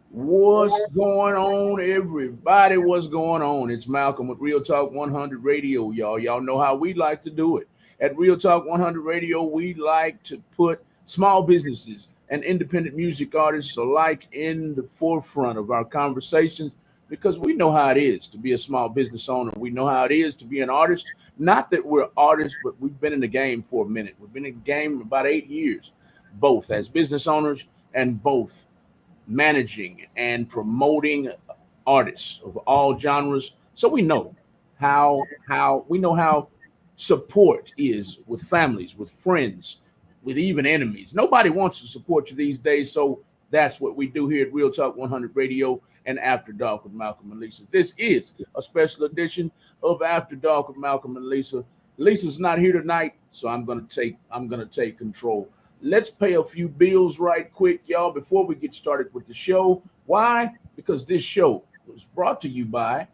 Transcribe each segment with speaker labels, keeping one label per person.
Speaker 1: What's going on, everybody? What's going on? It's Malcolm with Real Talk 100 Radio, y'all. Y'all know how we like to do it. At Real Talk 100 Radio, we like to put small businesses and independent music artists alike in the forefront of our conversations because we know how it is to be a small business owner. We know how it is to be an artist. Not that we're artists, but we've been in the game for a minute. We've been in the game about 8 years, both as business owners and both managing and promoting artists of all genres. So we know how we know how support is with families, with friends, with even enemies. Nobody wants to support you these days, so that's what we do here at Real Talk 100 Radio and After Dark with Malcolm and Lisa. This is a special edition of After Dark with Malcolm and Lisa. Lisa's not here tonight, so I'm gonna take control. Let's pay a few bills right quick, y'all, before we get started with the show. Why? Because this show was brought to you by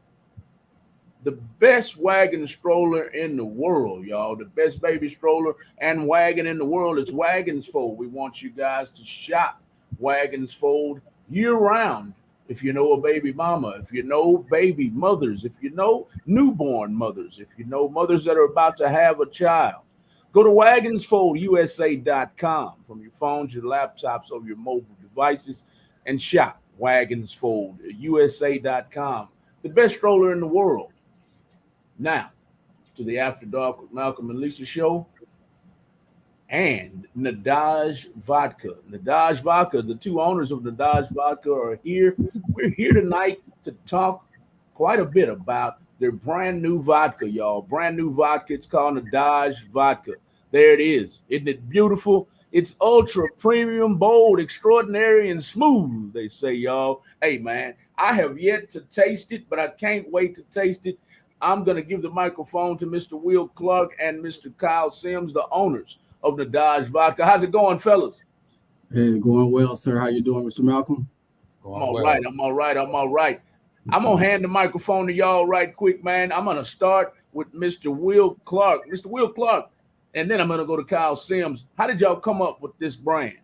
Speaker 1: the best wagon stroller in the world, y'all. The best baby stroller and wagon in the world. It's Wagons Fold. We want you guys to shop Wagons Fold year round. If you know a baby mama, if you know baby mothers, if you know newborn mothers, if you know mothers that are about to have a child, go to wagonsfoldusa.com from your phones, your laptops, or your mobile devices and shop wagonsfoldusa.com. The best stroller in the world. Now, to the After Dark with Malcolm and Lisa show and Nedaj Vodka. Nedaj Vodka, the two owners of Nedaj Vodka are here. We're here tonight to talk quite a bit about their brand new vodka, y'all. Brand new vodka. It's called Nedaj Vodka. There it is. Isn't it beautiful? It's ultra premium, bold, extraordinary, and smooth, they say, y'all. Hey, man, I have yet to taste it, but I can't wait to taste it. I'm going to give the microphone to Mr. Will Clark and Mr. Kyle Sims, the owners of the Dodge Vodka. How's it going, fellas?
Speaker 2: Hey, going well, sir. How you doing, Mr. Malcolm?
Speaker 1: I'm
Speaker 3: Going
Speaker 1: all right.
Speaker 3: well.
Speaker 1: I'm all right. I'm all right. I'm
Speaker 2: Yes,
Speaker 1: going to
Speaker 2: sir.
Speaker 1: hand the microphone to y'all right quick, man. I'm going to start with Mr. Will Clark. Mr. Will Clark, and then I'm going to go to Kyle Sims. How did y'all come up with this brand?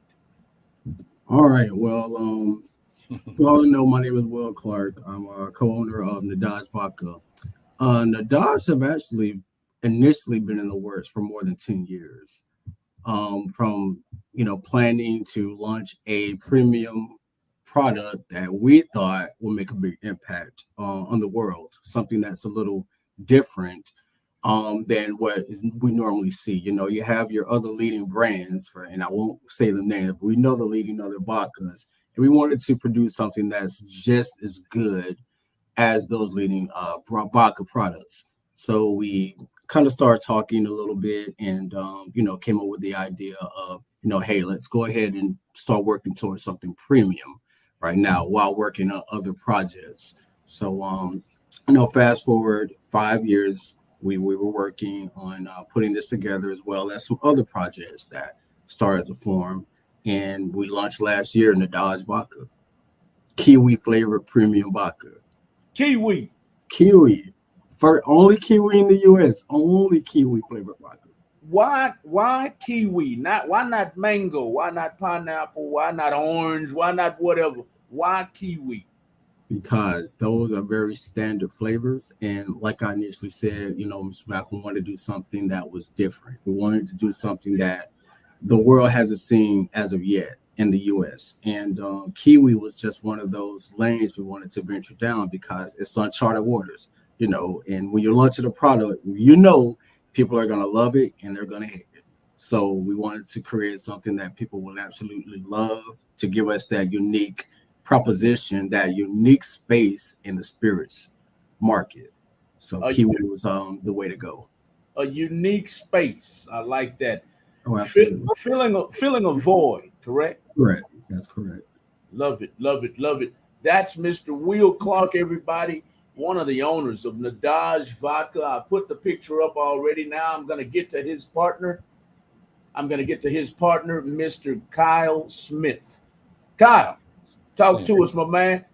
Speaker 2: All right. Well, you all know my name is Will Clark. I'm a co-owner of Nedaj Vodka. Nedaj have actually initially been in the works for more than 10 years. From planning to launch a premium product that we thought would make a big impact on the world, something that's a little different than what we normally see. You have your other leading brands, for, and I won't say the name, but we know the leading other vodkas, and we wanted to produce something that's just as good as those leading vodka products. So we kind of started talking a little bit and, came up with the idea of, hey, let's go ahead and start working towards something premium right now while working on other projects. So, fast forward 5 years, we were working on putting this together as well as some other projects that started to form. And we launched last year in the Dodge Vodka, Kiwi flavored premium vodka.
Speaker 1: Kiwi.
Speaker 2: Kiwi. For only Kiwi in the US. Only Kiwi flavored vodka.
Speaker 1: Why kiwi? Not why not mango? Why not pineapple? Why not orange? Why not whatever? Why kiwi?
Speaker 2: Because those are very standard flavors. And like I initially said, Mr. Malcolm wanted to do something that was different. We wanted to do something that the world hasn't seen as of yet in the US. And Kiwi was just one of those lanes we wanted to venture down because it's uncharted waters, and when you're launching a product, people are going to love it and they're going to hate it. So we wanted to create something that people will absolutely love to give us that unique proposition, that unique space in the spirits market. So
Speaker 1: A,
Speaker 2: Kiwi was the way to go.
Speaker 1: a unique space. I like that.
Speaker 2: Oh, absolutely.
Speaker 1: Filling a void. Correct.
Speaker 2: Correct. That's correct.
Speaker 1: Love it. Love it. Love it. That's Mr. Will Clark. Everybody. One of the owners of Nedaj Vodka. I put the picture up already. Now I'm going to get to his partner. Mr. Kyle Smith. Kyle, talk
Speaker 3: Same
Speaker 1: to
Speaker 3: here.
Speaker 1: us, my man.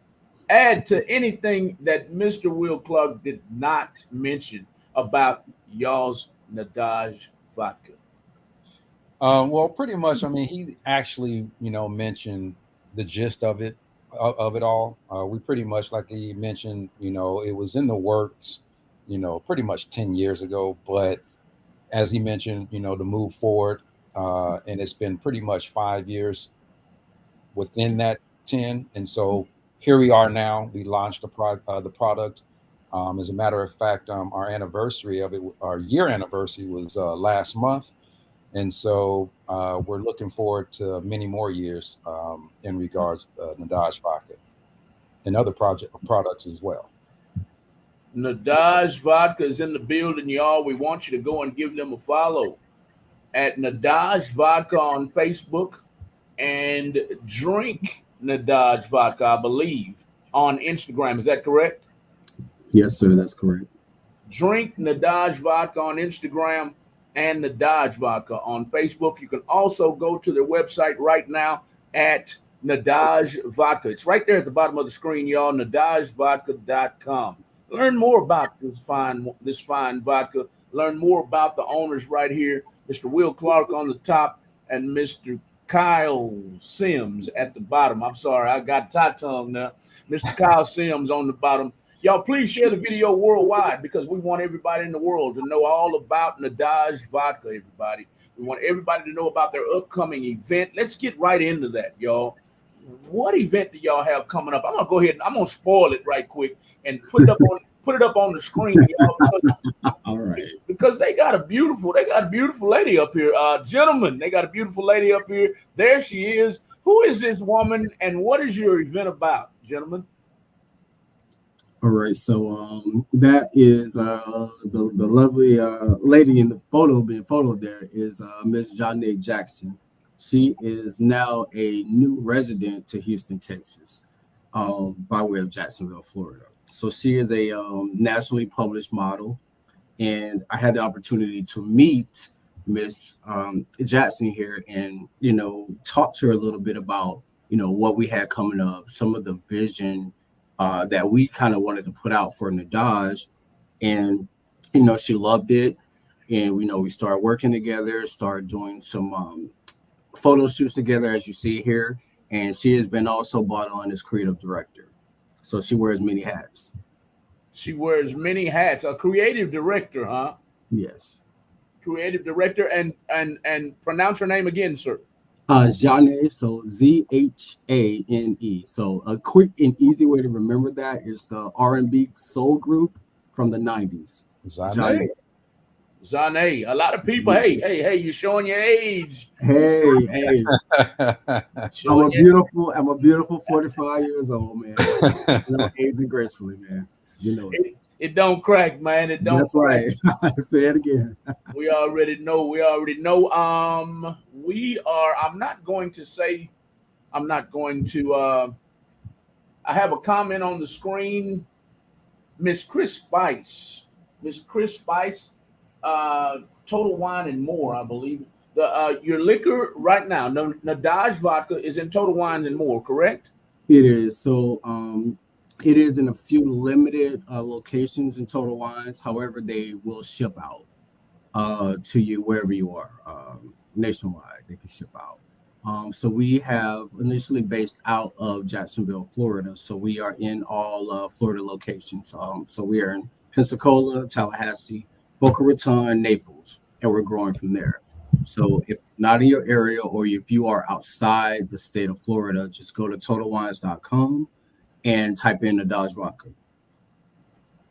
Speaker 1: Add to anything that Mr. Will Clark did not mention about y'all's Nadaj vodka.
Speaker 3: Well, pretty much. I mean, he actually, mentioned the gist of it. of it all. We pretty much, like he mentioned, it was in the works, pretty much 10 years ago. But as he mentioned, to move forward, and it's been pretty much 5 years within that 10. And so here we are now. We launched the product. As a matter of fact, our anniversary of it, our year anniversary was last month. And so we're looking forward to many more years in regards to Nadaj Vodka and other products as well.
Speaker 1: Nedaj Vodka is in the building, y'all. We want you to go and give them a follow at Nedaj Vodka on Facebook and Drink Nedaj Vodka, I believe, on Instagram. Is that correct?
Speaker 2: Yes, sir. That's correct.
Speaker 1: Drink Nedaj Vodka on Instagram and Nedaj Vodka on Facebook. You can also go to their website right now at Nedaj Vodka. It's right there at the bottom of the screen, y'all. NedajVodka.com. Learn more about this fine vodka. Learn more about the owners right here, Mr. Will Clark on the top and Mr. Kyle Sims at the bottom. I'm sorry, I got tie tongue now. Mr. Kyle Sims on the bottom. Y'all, please share the video worldwide because we want everybody in the world to know all about Nedaj Vodka, everybody. We want everybody to know about their upcoming event. Let's get right into that, y'all. What event do y'all have coming up? I'm gonna go ahead and I'm gonna spoil it right quick and put it up on the screen, y'all,
Speaker 2: All right.
Speaker 1: because they got a beautiful lady up here. Gentlemen, they got a beautiful lady up here. There she is. Who is this woman and what is your event about, gentlemen?
Speaker 2: All right. So that is the lovely lady in the photo being photoed there is Miss Johnny Jackson. She is now a new resident to Houston, Texas, by way of Jacksonville, Florida. So she is a nationally published model, and I had the opportunity to meet Miss Jackson here, and talk to her a little bit about what we had coming up, some of the vision that we kind of wanted to put out for Nadaj, and she loved it, and we started working together, started doing some photo shoots together, as you see here, and she has been also brought on as creative director, so she wears many hats.
Speaker 1: She wears many hats. A creative director, huh?
Speaker 2: Yes.
Speaker 1: Creative director, and pronounce her name again, sir.
Speaker 2: Zhane, so Zhane. So a quick and easy way to remember that is the R&B soul group from the 90s.
Speaker 3: Zane.
Speaker 1: Zane. A lot of people. Hey, you're showing your age.
Speaker 2: Hey,
Speaker 1: Showing your
Speaker 2: I'm a beautiful 45 years old, man. Aging gracefully, man. You know it.
Speaker 1: it don't crack, man. It don't
Speaker 2: That's
Speaker 1: crack.
Speaker 2: right. Say it again.
Speaker 1: We already know. We already know. We are. I'm not going to. I have a comment on the screen. Miss Chris Spice. Miss Chris Spice. Total Wine and More, I believe. The your liquor right now, Nadaj Vodka is in Total Wine and More, correct?
Speaker 2: It is. So it is in a few limited locations in Total Wines. However, they will ship out to you wherever you are, nationwide. They can ship out. So we have initially based out of Jacksonville, Florida. So we are in all Florida locations. So we are in Pensacola, Tallahassee, Boca Raton, Naples, and we're growing from there. So if it's not in your area or if you are outside the state of Florida, just go to totalwines.com and type in the Dodge Vodka.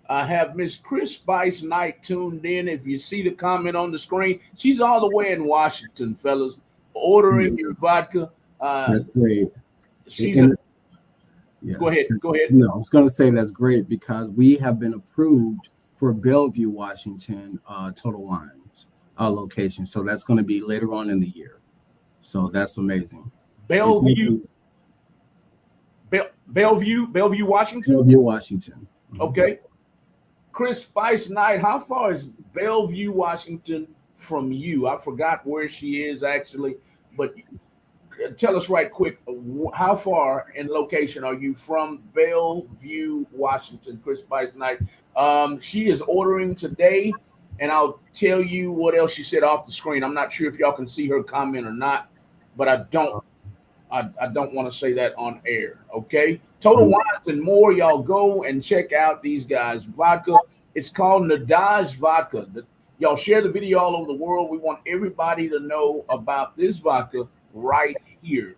Speaker 1: I have Miss Chris Spice Knight tuned in. If you see the comment on the screen, she's all the way in Washington, fellas, ordering your vodka.
Speaker 2: That's great.
Speaker 1: She's
Speaker 2: And
Speaker 1: a,
Speaker 2: yeah.
Speaker 1: Go ahead, go ahead.
Speaker 2: No, I was going to say that's great because we have been approved for Bellevue, Washington, Total Wines location. So that's going to be later on in the year. So that's amazing.
Speaker 1: Bellevue, Bellevue, Washington.
Speaker 2: Bellevue, Washington.
Speaker 1: Okay. Chris Spice Knight, how far is Bellevue, Washington from you? I forgot where she is actually, but tell us right quick, how far in location are you from Bellevue, Washington? Chris Spice Knight. She is ordering today, and I'll tell you what else she said off the screen. I'm not sure if y'all can see her comment or not, but I don't. I don't want to say that on air. Okay, Total Wines and More. Y'all go and check out these guys' vodka. It's called Nedaj Vodka. Y'all share the video all over the world. We want everybody to know about this vodka right here.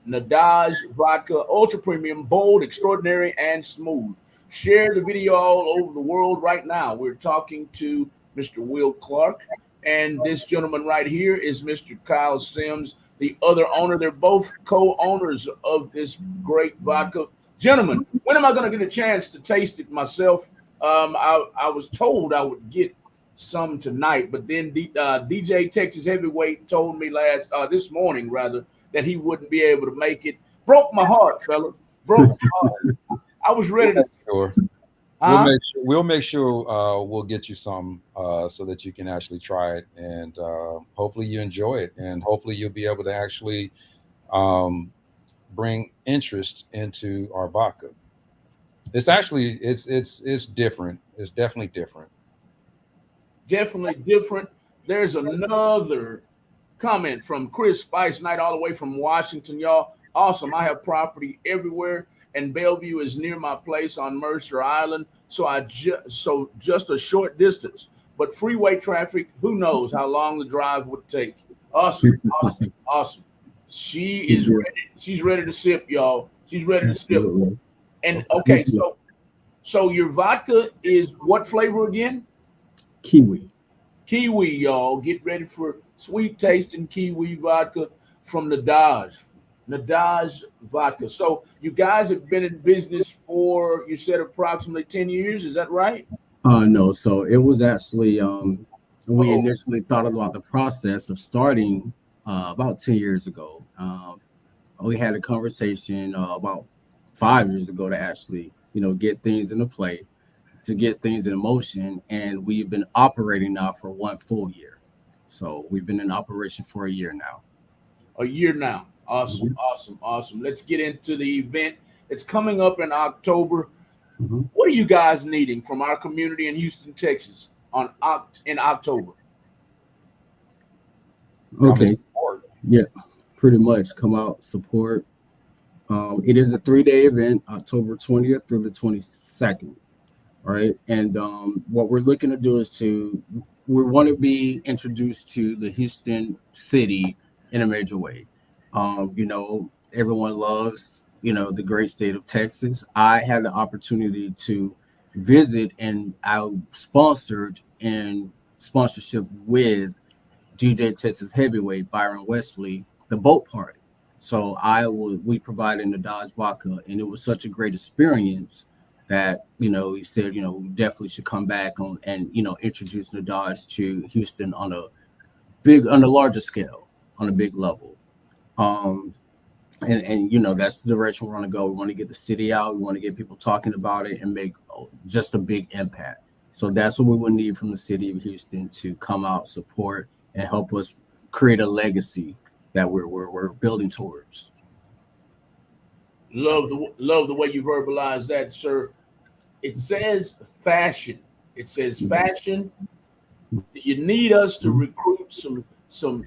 Speaker 1: Nedaj Vodka, ultra premium, bold, extraordinary, and smooth. Share the video all over the world right now. We're talking to Mr. Will Clark, and this gentleman right here is Mr. Kyle Sims, the other owner. They're both co-owners of this great vodka. Gentlemen, when am I going to get a chance to taste it myself? I was told I would get some tonight, but then DJ Texas Heavyweight told me this morning rather, that he wouldn't be able to make it. Broke my heart, fella. Broke my heart. I was ready to.
Speaker 3: Sure. We'll make sure we'll get you some so that you can actually try it, and hopefully you enjoy it, and hopefully you'll be able to actually bring interest into our vodka. It's actually it's different. It's definitely different.
Speaker 1: Definitely different. There's another comment from Chris Spice Knight all the way from Washington, y'all. Awesome. I have property everywhere, and Bellevue is near my place on Mercer Island. So just a short distance. But freeway traffic, who knows how long the drive would take. Awesome, awesome, awesome. She is ready. She's ready to sip, y'all. She's ready to sip. And okay, so your vodka is what flavor again?
Speaker 2: Kiwi.
Speaker 1: Kiwi, y'all. Get ready for sweet tasting kiwi vodka from Nedaj. Nedaj Vodka. So you guys have been in business for, you said, approximately 10 years. Is that right?
Speaker 2: No. So it was actually we initially thought about the process of starting about 10 years ago. We had a conversation about 5 years ago to actually, get things into play, to get things in motion, and we've been operating now for 1 full year. So we've been in operation for a year now.
Speaker 1: A year now. Awesome, awesome, awesome. Let's get into the event. It's coming up in October. What are you guys needing from our community in Houston, Texas in October?
Speaker 2: Okay. Yeah, pretty much come out, support. It is a 3-day event, October 20th through the 22nd. All right. And what we're looking to do is we want to be introduced to the Houston city in a major way. Everyone loves, the great state of Texas. I had the opportunity to visit, and I sponsored in sponsorship with DJ Texas Heavyweight, Byron Wesley, the boat party. So we provided the Dodge Vodka, and it was such a great experience that, he said, we definitely should come back on and, introduce the Dodge to Houston on a larger scale, on a big level. And that's the direction we want to go. We want to get the city out. We want to get people talking about it and make just a big impact. So that's what we would need from the city of Houston to come out, support, and help us create a legacy that we're building towards.
Speaker 1: Love the way you verbalize that, sir. It says fashion. It says fashion. You need us to recruit some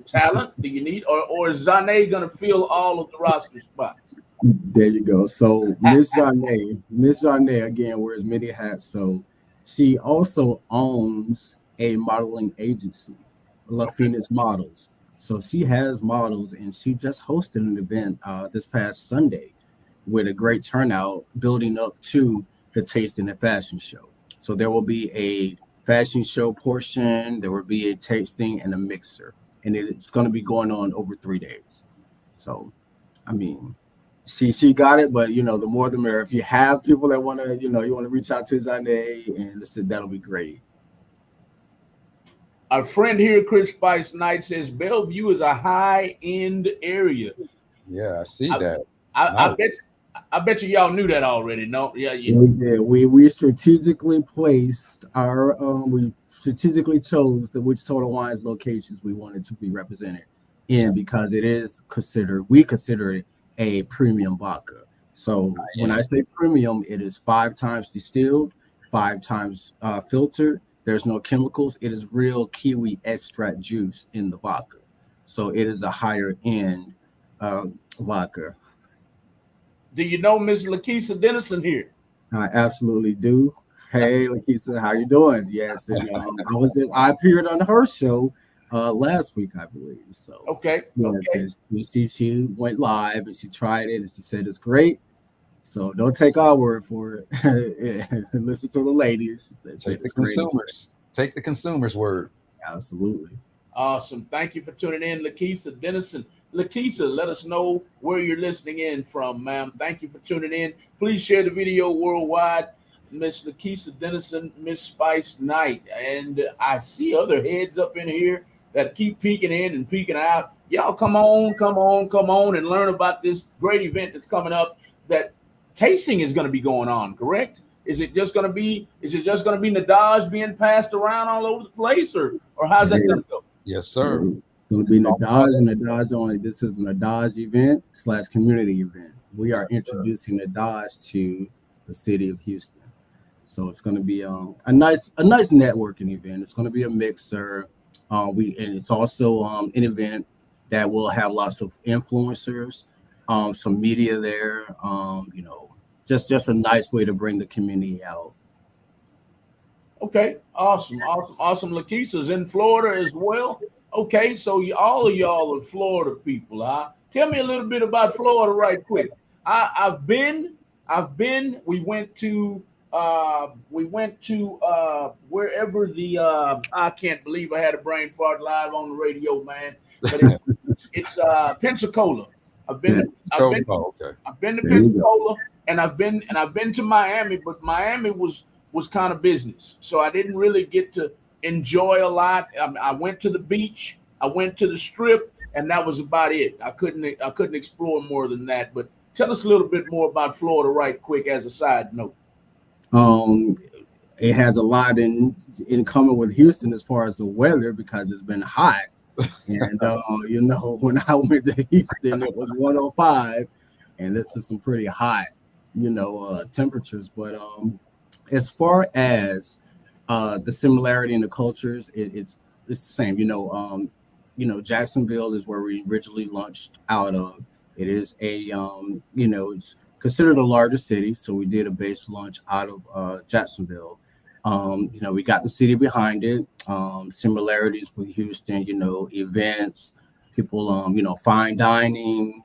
Speaker 1: talent. Do you need, or is Zane gonna fill all of the roster spots?
Speaker 2: There you go. So Miss Zane again wears many hats. So she also owns a modeling agency, La Phoenix Models. So she has models, and she just hosted an event this past Sunday with a great turnout, building up to the Tasting and Fashion Show. So there will be a fashion show portion, there will be a tasting and a mixer, and it's going to be going on over 3 days. So, I mean, she got it, but the more the merrier. If you have people that want to, you want to reach out to Zane, and that'll be great.
Speaker 1: Our friend here, Chris Spice Knight, says Bellevue is a high-end area.
Speaker 3: Yeah, I see that.
Speaker 1: I bet y'all knew that already. No, yeah.
Speaker 2: We did. We strategically placed we strategically chose which Total Wines locations we wanted to be represented in, because we consider it a premium vodka. So when I say premium, it is 5 times distilled, 5 times filtered. There's no chemicals. It is real kiwi extract juice in the vodka. So it is a higher end Vodka.
Speaker 1: Do you know Miss Lakeisha Dennison here?
Speaker 2: I absolutely do. Hey, Lakisa, how you doing? Yes, and I appeared on her show last week, I believe. So
Speaker 1: Okay,
Speaker 2: yes,
Speaker 1: okay.
Speaker 2: and she went live and she tried it and she said it's great. So don't take our word for it. Listen to the ladies. They say
Speaker 3: Take the
Speaker 2: it's great as well.
Speaker 3: consumers. Take the consumers' word.
Speaker 2: Absolutely.
Speaker 1: Awesome. Thank you for tuning in, Lakeisha Dennison. Lakeisha, let us know where you're listening in from, ma'am. Thank you for tuning in. Please share the video worldwide. Miss Lakeisha Dennison, Miss Spice Knight. And I see other heads up in here that keep peeking in and peeking out. Y'all come on, come on, come on and learn about this great event that's coming up. That tasting is going to be going on, correct? Is it just going to be Nedaj being passed around all over the place, or how's that going
Speaker 2: Hey,
Speaker 1: to go?
Speaker 3: Yes,
Speaker 2: so
Speaker 3: sir.
Speaker 2: it's going to be Nadaj and Nadaj only. This is a Nadaj event slash community event. We are introducing Nadaj to the city of Houston. So it's going to be a nice networking event. It's going to be a mixer. And it's also an event that will have lots of influencers, some media there. Just a nice way to bring the community out.
Speaker 1: Okay, awesome, awesome, awesome. Lakeisha's in Florida as well. Okay, so all of y'all are Florida people, huh? Tell me a little bit about Florida, right quick. I've been. We went to wherever the. I can't believe I had a brain fart live on the radio, man. But it's Pensacola. I've been
Speaker 2: Yeah,
Speaker 1: to I've
Speaker 3: Go.
Speaker 1: been
Speaker 3: Oh, okay.
Speaker 1: I've been to
Speaker 2: there you go.
Speaker 1: Pensacola and I've been to Miami, but Miami was kind of business, so I didn't really get to enjoy a lot. I went to the beach, I went to the strip, and that was about it. I couldn't explore more than that. But tell us a little bit more about Florida, right quick, as a side note.
Speaker 2: Um, it has a lot in common with Houston as far as the weather because it's been hot. And when I went to Houston, it was 105, and this is some pretty hot, temperatures. But as far as the similarity in the cultures, it's the same. Jacksonville is where we originally launched out of. It is it's considered a larger city, so we did a base launch out of Jacksonville. We got the city behind it. Similarities with Houston, events, people, fine dining,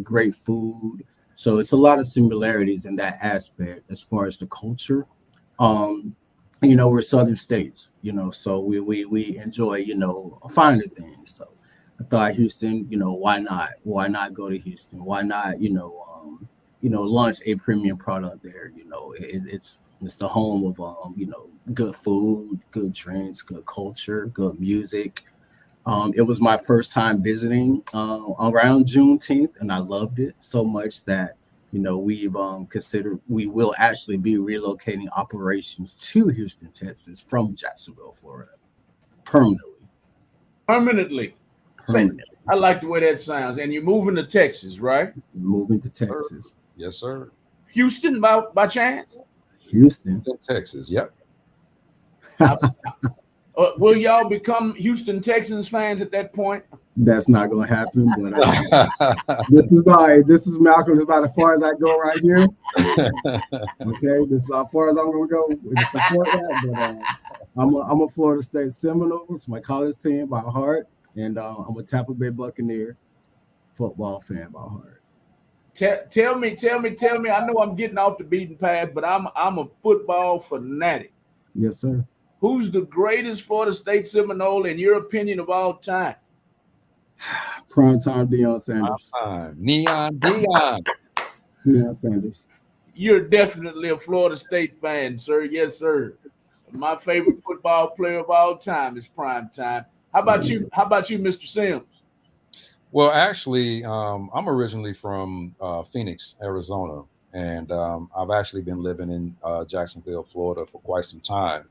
Speaker 2: great food. So it's a lot of similarities in that aspect as far as the culture. Um, we're southern states, so we enjoy, finer things. So I thought Houston, why not? Why not go to Houston? Why not, launch a premium product there? It's the home of good food, good drinks, good culture, good music. It was my first time visiting around Juneteenth, and I loved it so much that we've considered we will actually be relocating operations to Houston, Texas, from Jacksonville, Florida, permanently.
Speaker 1: Permanently. Say,
Speaker 2: Permanently
Speaker 1: I like the way that sounds. And you're moving to Texas, right?
Speaker 2: moving to
Speaker 3: Sir.
Speaker 2: Texas,
Speaker 3: Yes, sir.
Speaker 1: Houston, by chance?
Speaker 2: Houston.
Speaker 3: In Texas. Yep.
Speaker 1: I, will y'all become Houston Texans fans at that point?
Speaker 2: That's not gonna happen, but this is Malcolm. This is about as far as I go right here. Okay, this is about as far as I'm gonna go to support that. But I'm a Florida State Seminole. It's my college team by heart, and I'm a Tampa Bay Buccaneer football fan by heart.
Speaker 1: Tell me. I know I'm getting off the beaten path, but I'm a football fanatic.
Speaker 2: Yes, sir.
Speaker 1: Who's the greatest Florida State Seminole in your opinion of all time?
Speaker 2: Prime time Deion Sanders.
Speaker 3: Neon Dion.
Speaker 2: Deion Sanders.
Speaker 1: You're definitely a Florida State fan, sir. Yes, sir. My favorite football player of all time is Prime Time. How
Speaker 2: There
Speaker 1: about
Speaker 2: you
Speaker 1: you?
Speaker 2: go.
Speaker 1: How about you, Mr. Sims?
Speaker 3: Well, actually, I'm originally from Phoenix, Arizona, and I've actually been living in Jacksonville, Florida, for quite some time.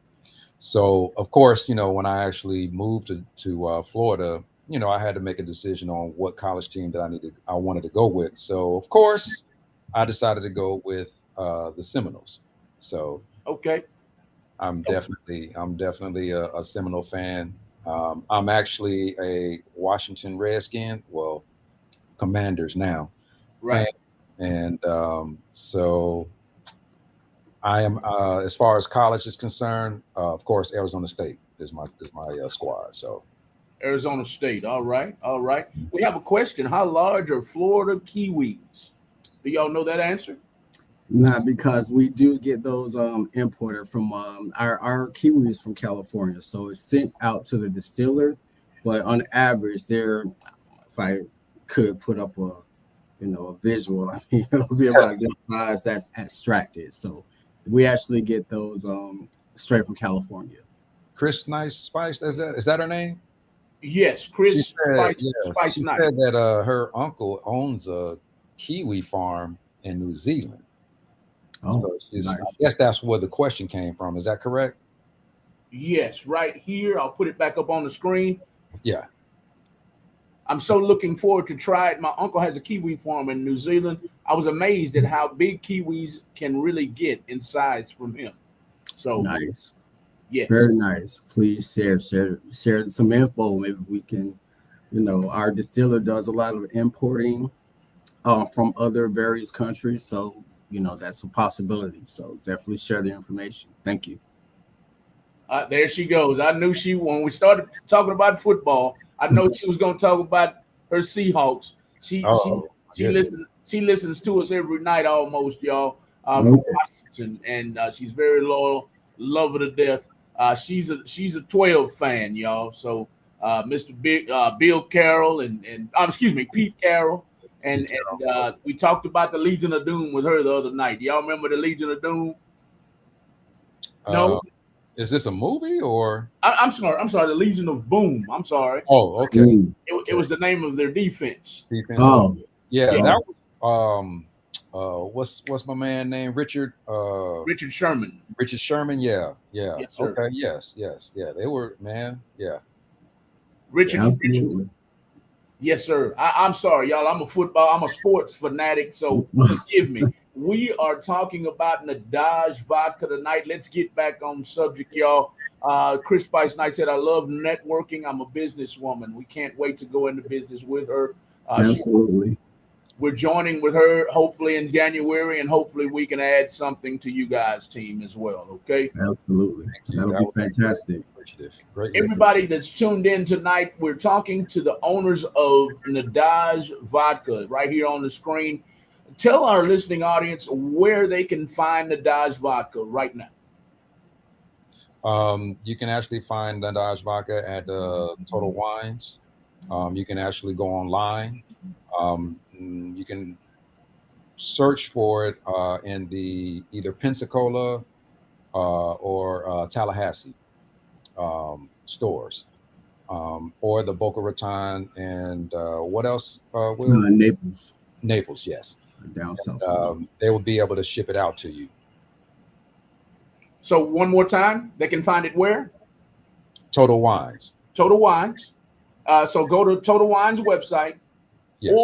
Speaker 3: So, of course, when I actually moved to Florida, I had to make a decision on what college team that I wanted to go with. So, of course, I decided to go with the Seminoles. So,
Speaker 1: Okay.
Speaker 3: I'm definitely a Seminole fan. I'm actually a Washington Redskin. Well, Commanders now.
Speaker 1: Right.
Speaker 3: And so I am, as far as college is concerned, of course, Arizona State is my squad. So
Speaker 1: Arizona State. All right. All right. We have a question. How large are Florida kiwis? Do y'all know that answer?
Speaker 2: Not because we do get those imported from our kiwis from California, so it's sent out to the distiller. But on average, they're, if I could put up a a visual, I mean, it'll be about this size that's extracted. So we actually get those straight from California.
Speaker 3: Chris Nice Spice, is that her name?
Speaker 1: Yes.
Speaker 3: She
Speaker 1: Chris
Speaker 3: said,
Speaker 1: Spice,
Speaker 3: yes.
Speaker 1: Spice
Speaker 3: She
Speaker 1: Knight.
Speaker 3: said that her uncle owns a kiwi farm in New Zealand.
Speaker 2: Oh,
Speaker 3: So I
Speaker 2: nice.
Speaker 3: guess that's where the question came from. Is that correct?
Speaker 1: Yes. Right here. I'll put it back up on the screen.
Speaker 3: Yeah.
Speaker 1: I'm so looking forward to try it. My uncle has a kiwi farm in New Zealand. I was amazed at how big kiwis can really get in size from him. So
Speaker 2: Nice.
Speaker 1: yes,
Speaker 2: Very nice. Please share some info. Maybe we can, our distiller does a lot of importing from other various countries. So, that's a possibility. So definitely share the information. Thank you.
Speaker 1: there she goes. I knew when we started talking about football, I know she was going to talk about her Seahawks. She she
Speaker 3: Oh my
Speaker 1: she
Speaker 3: goodness.
Speaker 1: listens. She listens to us every night, almost, y'all, from
Speaker 2: Okay.
Speaker 1: Washington, and she's very loyal. Love her to death. She's a 12 fan, y'all. So Mr. Bill Carroll and excuse me, Pete Carroll, and we talked about the Legion of Doom with her the other night. Y'all remember the Legion of Doom?
Speaker 3: Uh,
Speaker 1: No,
Speaker 3: is this a movie or?
Speaker 1: I'm sorry. I'm sorry. The Legion of Boom. I'm sorry.
Speaker 3: Oh, okay.
Speaker 2: Mm.
Speaker 1: It
Speaker 3: Okay.
Speaker 1: was the name of their defense.
Speaker 3: Defense. Okay.
Speaker 2: Oh,
Speaker 3: Yeah,
Speaker 1: Yeah,
Speaker 3: that
Speaker 2: oh,
Speaker 3: was what's my man name? Richard
Speaker 1: Richard Sherman.
Speaker 3: Richard Sherman. Yeah, yeah.
Speaker 1: Yes, sir.
Speaker 3: Okay, yes, yes, yeah. They were, man. Yeah.
Speaker 1: Richard.
Speaker 2: absolutely.
Speaker 1: Yes, sir. I'm sorry, y'all. I'm a sports fanatic, so forgive me. We are talking about Nedaj vodka tonight. Let's get back on subject, y'all. Chris Spice Knight said, "I love networking. I'm a businesswoman. We can't wait to go into business with her. She
Speaker 2: Absolutely.
Speaker 1: We're joining with her hopefully in January, and hopefully we can add something to you guys' team as well. Okay,
Speaker 2: Absolutely.
Speaker 3: Thank you.
Speaker 2: That'll
Speaker 3: That
Speaker 2: be
Speaker 3: would be greatly
Speaker 2: fantastic.
Speaker 3: appreciative. Greatly appreciative.
Speaker 1: everybody that's tuned in tonight, we're talking to the owners of Nedaj Vodka right here on the screen. Tell our listening audience where they can find Nedaj Vodka right now.
Speaker 3: You can actually find the Dodge Vodka at Total Wines. You can actually go online. You can search for it in the either Pensacola or Tallahassee stores, or the Boca Raton and what else? Will
Speaker 2: Naples,
Speaker 3: Naples? Yes,
Speaker 2: down south from me.
Speaker 3: they will be able to ship it out to you.
Speaker 1: So one more time, they can find it where?
Speaker 3: Total Wines.
Speaker 1: Total Wines. So go to Total Wines website,
Speaker 3: Yes.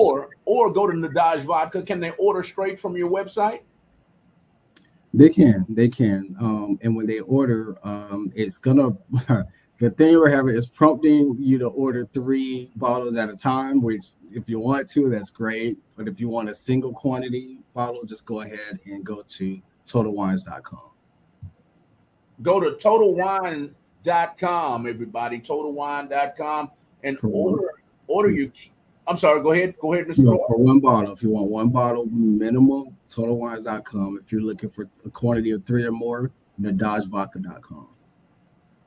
Speaker 1: or go to Nedaj Vodka. Can they order straight from your website?
Speaker 2: They can. And when they order, it's gonna the thing we're having is prompting you to order 3 bottles at a time, which if you want to, that's great. But if you want a single quantity bottle, just go ahead and go to totalwines.com.
Speaker 1: Go to totalwine.com, everybody. Totalwine.com and
Speaker 2: For
Speaker 1: order your. I'm sorry. Go ahead, Mr.
Speaker 2: no,
Speaker 1: Floyd.
Speaker 2: for 1 bottle. If you want 1 bottle minimum, totalwines.com. If you're looking for a quantity of 3 or more, nedajvodka.com.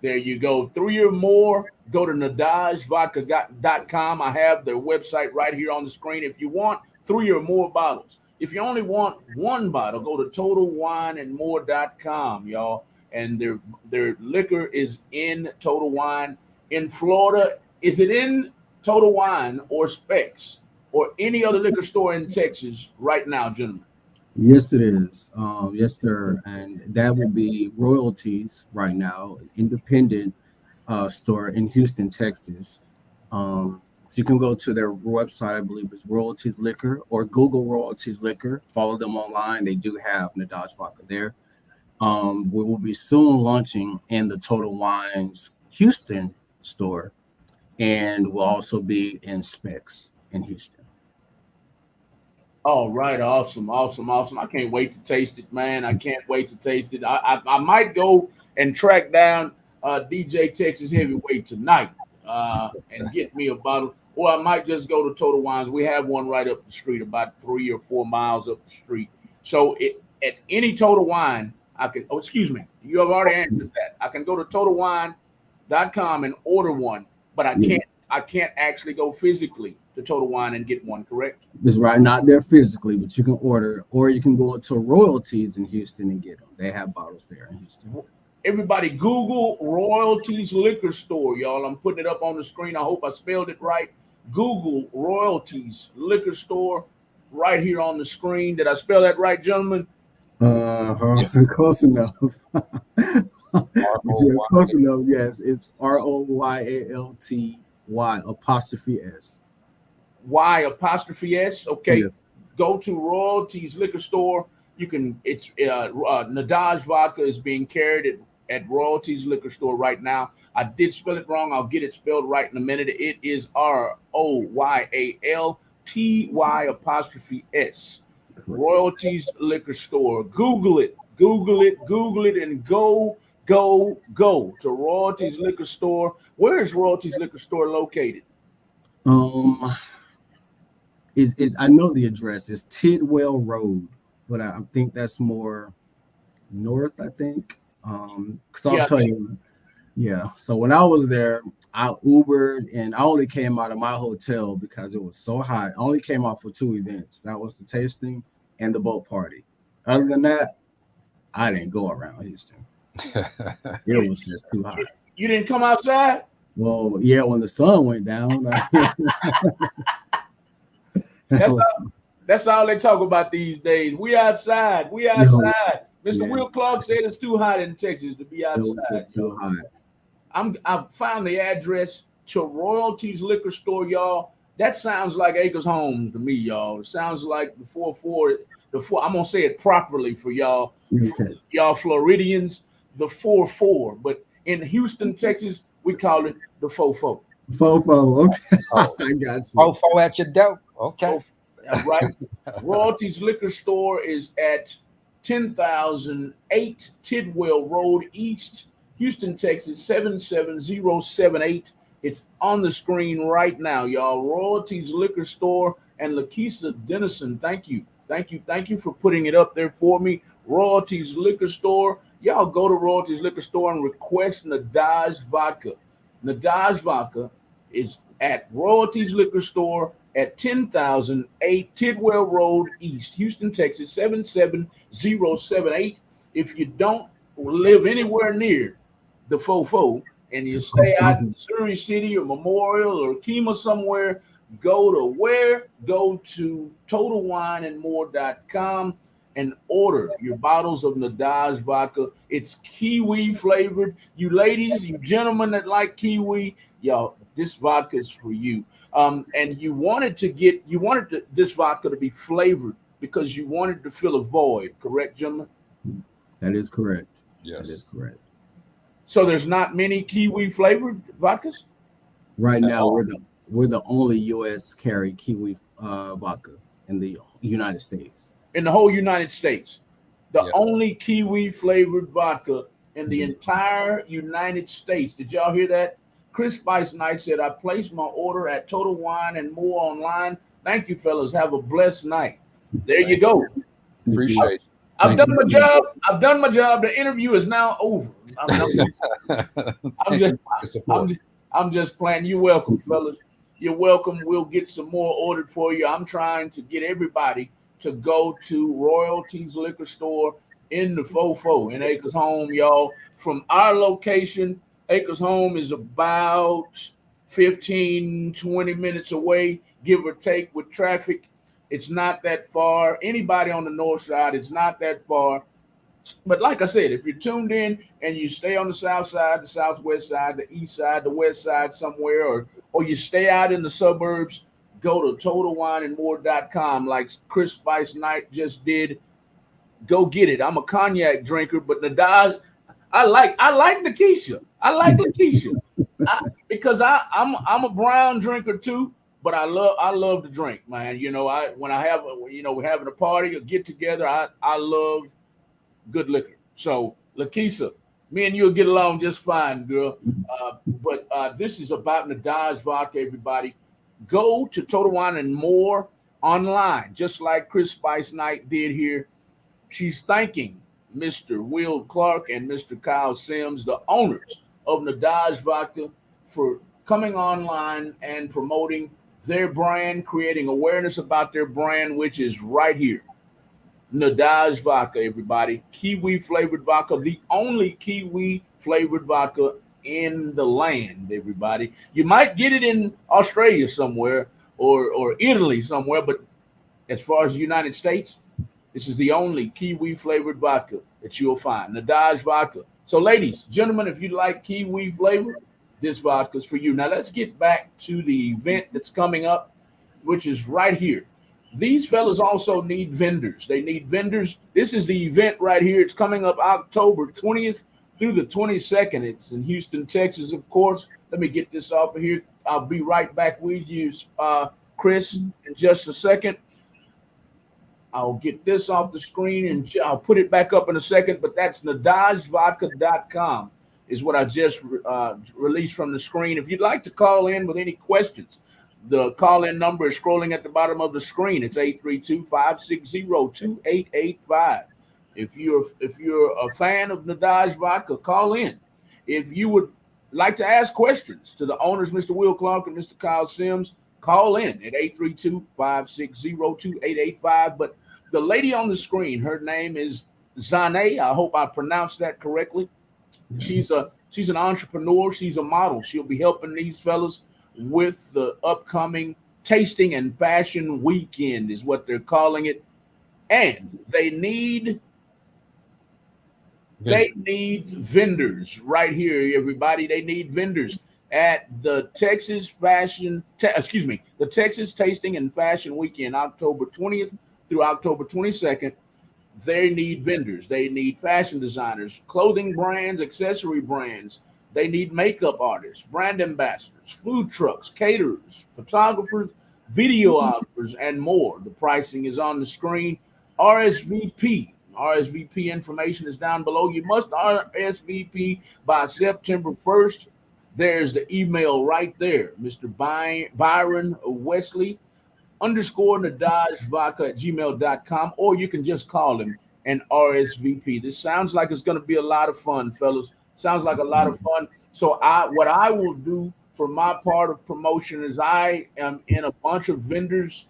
Speaker 1: There you go. 3 or more, go to nadajvodka.com. I have their website right here on the screen. If you want 3 or more bottles, if you only want 1 bottle, go to totalwineandmore.com, y'all. And their liquor is in Total Wine. In Florida, is it in Total Wine or Specs or any other liquor store in Texas right now, gentlemen?
Speaker 2: Yes, it is. Yes, sir. And that will be royalties right now, independent store in Houston, Texas. So you can go to their website, I believe it's Royalties Liquor, or Google Royalties Liquor. Follow them online. They do have Nedaj Vodka there. We will be soon launching in the Total Wines Houston store, and we'll also be in Specs in Houston.
Speaker 1: All right, awesome, awesome, awesome. I can't wait to taste it, man. I can't wait to taste it. I might go and track down DJ Texas Heavyweight tonight and get me a bottle, or I might just go to Total Wines. We have one right up the street, about 3 or 4 miles up the street. So at any Total Wine, I can. Oh, excuse me, you have already answered that. I can go to TotalWine.com and order one, but I can't.
Speaker 2: Yes.
Speaker 1: I can't actually go physically to Total Wine and get one. Correct?
Speaker 2: This right, not there physically, but you can order, or you can go to Royalties in Houston and get them. They have bottles there in Houston.
Speaker 1: Everybody Google Royalties Liquor Store, y'all. I'm putting it up on the screen. I hope I spelled it right. Google Royalties Liquor Store right here on the screen. Did I spell that right, gentlemen?
Speaker 2: Close enough.
Speaker 3: R-O-Y.
Speaker 2: Close enough. Yes, it's ROYALTY''S.
Speaker 1: Y apostrophe S. Okay.
Speaker 2: Yes.
Speaker 1: Go to Royalties Liquor Store. You can, Nedaj Vodka is being carried at Royalties Liquor Store right now. I did spell it wrong. I'll get it spelled right in a minute. It is ROYALTY''S. Royalties Liquor Store. Google it, Google it, Google it, and go, go, go to Royalties Liquor Store. Where is Royalties Liquor Store located?
Speaker 2: Um, is I know the address is Tidwell Road, but I think that's more north. I think. Because I'll
Speaker 1: Yeah,
Speaker 2: tell you, yeah. So when I was there, I Ubered and I only came out of my hotel because it was so hot. I only came out for 2 events. That was the tasting and the boat party. Other than that, I didn't go around Houston. It was just too hot.
Speaker 1: you didn't come outside?
Speaker 2: Well, yeah, when the sun went down,
Speaker 1: That's all, that's all they talk about these days. We outside. We outside. Mr.
Speaker 2: yeah,
Speaker 1: Will Clark said it's too hot in Texas to be
Speaker 2: it was
Speaker 1: outside.
Speaker 2: just too hot.
Speaker 1: I found the address to Royalties Liquor Store, y'all. That sounds like Acres Home to me, y'all. It sounds like the 4-4. I'm gonna say it properly for y'all,
Speaker 2: Okay.
Speaker 1: y'all Floridians, the 4-4. But in Houston, Texas, we call it the 4-4.
Speaker 2: Fofo. Okay.
Speaker 3: Oh,
Speaker 2: I got you.
Speaker 3: Fofo at your door. Okay.
Speaker 1: Right? Royalties Liquor Store is at 10,008 Tidwell Road East, Houston, Texas 77078. It's on the screen right now, y'all. Royalties Liquor Store and Lakeisha Dennison. Thank you. Thank you. Thank you for putting it up there for me. Royalties Liquor Store. Y'all go to Royalties Liquor Store and request Nedaj Vodka. Nedaj Vodka is at Royalties Liquor Store at 10,008 Tidwell Road East, Houston, Texas 77078. If you don't live anywhere near the Fofo and you stay out in Missouri City or Memorial or Kima somewhere, go to where? Go to TotalWineandMore.com and order your bottles of Nedaj vodka. It's kiwi flavored. You ladies, you gentlemen that like kiwi, y'all, this vodka is for you. And you wanted this vodka to be flavored because you wanted to fill a void, correct, gentlemen?
Speaker 2: That is correct.
Speaker 3: Yes.
Speaker 2: That is correct.
Speaker 1: So there's not many kiwi flavored vodkas?
Speaker 2: Right
Speaker 3: At
Speaker 2: now,
Speaker 3: all.
Speaker 2: we're the only U.S. carry kiwi vodka in the United States.
Speaker 1: In the whole United States. The
Speaker 3: Yeah.
Speaker 1: only kiwi flavored vodka in the
Speaker 2: Yes.
Speaker 1: entire United States. Did y'all hear that? Chris Spice Knight said, I placed my order at Total Wine and More online. Thank you, fellas. Have a blessed night. There you go.
Speaker 3: Appreciate
Speaker 1: I've
Speaker 2: Thank
Speaker 1: done
Speaker 2: you.
Speaker 1: my job. I've done my job. The interview is now over. I'm
Speaker 3: it.
Speaker 1: I'm just,
Speaker 3: Your support.
Speaker 1: I'm just playing. You're welcome, fellas. You're welcome. We'll get some more ordered for you. I'm trying to get everybody to go to Royalties Liquor Store in the Fofo in Acres Home, y'all. From our location, Acres Home is about 15, 20 minutes away, give or take with traffic. It's not that far. Anybody on the north side, it's not that far. But like I said, if you're tuned in and you stay on the south side, the southwest side, the east side, the west side somewhere, or you stay out in the suburbs, go to TotalWineandMore.com like Chris Spice Knight just did. Go get it. I'm a cognac drinker, but Nadaz, I like Lakeisha. I like Lakeisha because I'm a brown drinker too. but I love to drink, man. When I have we're having a party or get together, I love good liquor. So Lakisa, me and you'll get along just fine, girl. But this is about Nedaj vodka, everybody. Go to Total Wine and More online, just like Chris Spice Knight did here. She's thanking Mr. Will Clark and Mr. Kyle Sims, the owners of Nedaj Vodka, for coming online and promoting their brand, creating awareness about their brand, which is right here. Nedaj Vodka, everybody. Kiwi flavored vodka, the only kiwi flavored vodka in the land, everybody. You might get it in Australia somewhere or Italy somewhere, but as far as the United States, this is the only kiwi flavored vodka that you'll find. Nedaj vodka. So, ladies, gentlemen, if you like kiwi flavor, this vodka is for you. Now, let's get back to the event that's coming up, which is right here. These fellas also need vendors. They need vendors. This is the event right here. It's coming up October 20th through the 22nd. It's in Houston, Texas, of course. Let me get this off of here. I'll be right back with you, Chris, in just a second. I'll get this off the screen and I'll put it back up in a second, but that's nadajvodka.com is what I just released from the screen. If you'd like to call in with any questions, the call-in number is scrolling at the bottom of the screen. It's 832-560-2885. If you're a fan of Nedaj Vodka, call in. If you would like to ask questions to the owners, Mr. Will Clark and Mr. Kyle Sims, call in at 832-560-2885. But the lady on the screen, her name is Zane. I hope I pronounced that correctly. Yes. She's an entrepreneur. She's a model. She'll be helping these fellas with the upcoming tasting and fashion weekend is what they're calling it. And they need vendors right here, everybody. They need vendors at the the Texas Tasting and Fashion Weekend, October 20th through October 22nd. They need vendors. They need fashion designers, clothing brands, accessory brands. They need makeup artists, brand ambassadors, food trucks, caterers, photographers, videographers, and more. The pricing is on the screen. RSVP. RSVP information is down below. You must RSVP by September 1st. There's the email right there, Mr. Byron Wesley _NedajVodka@gmail.com, or you can just call him and RSVP. This sounds like it's going to be a lot of fun, fellas. Sounds like a lot of fun. So what I will do for my part of promotion is I am in a bunch of vendors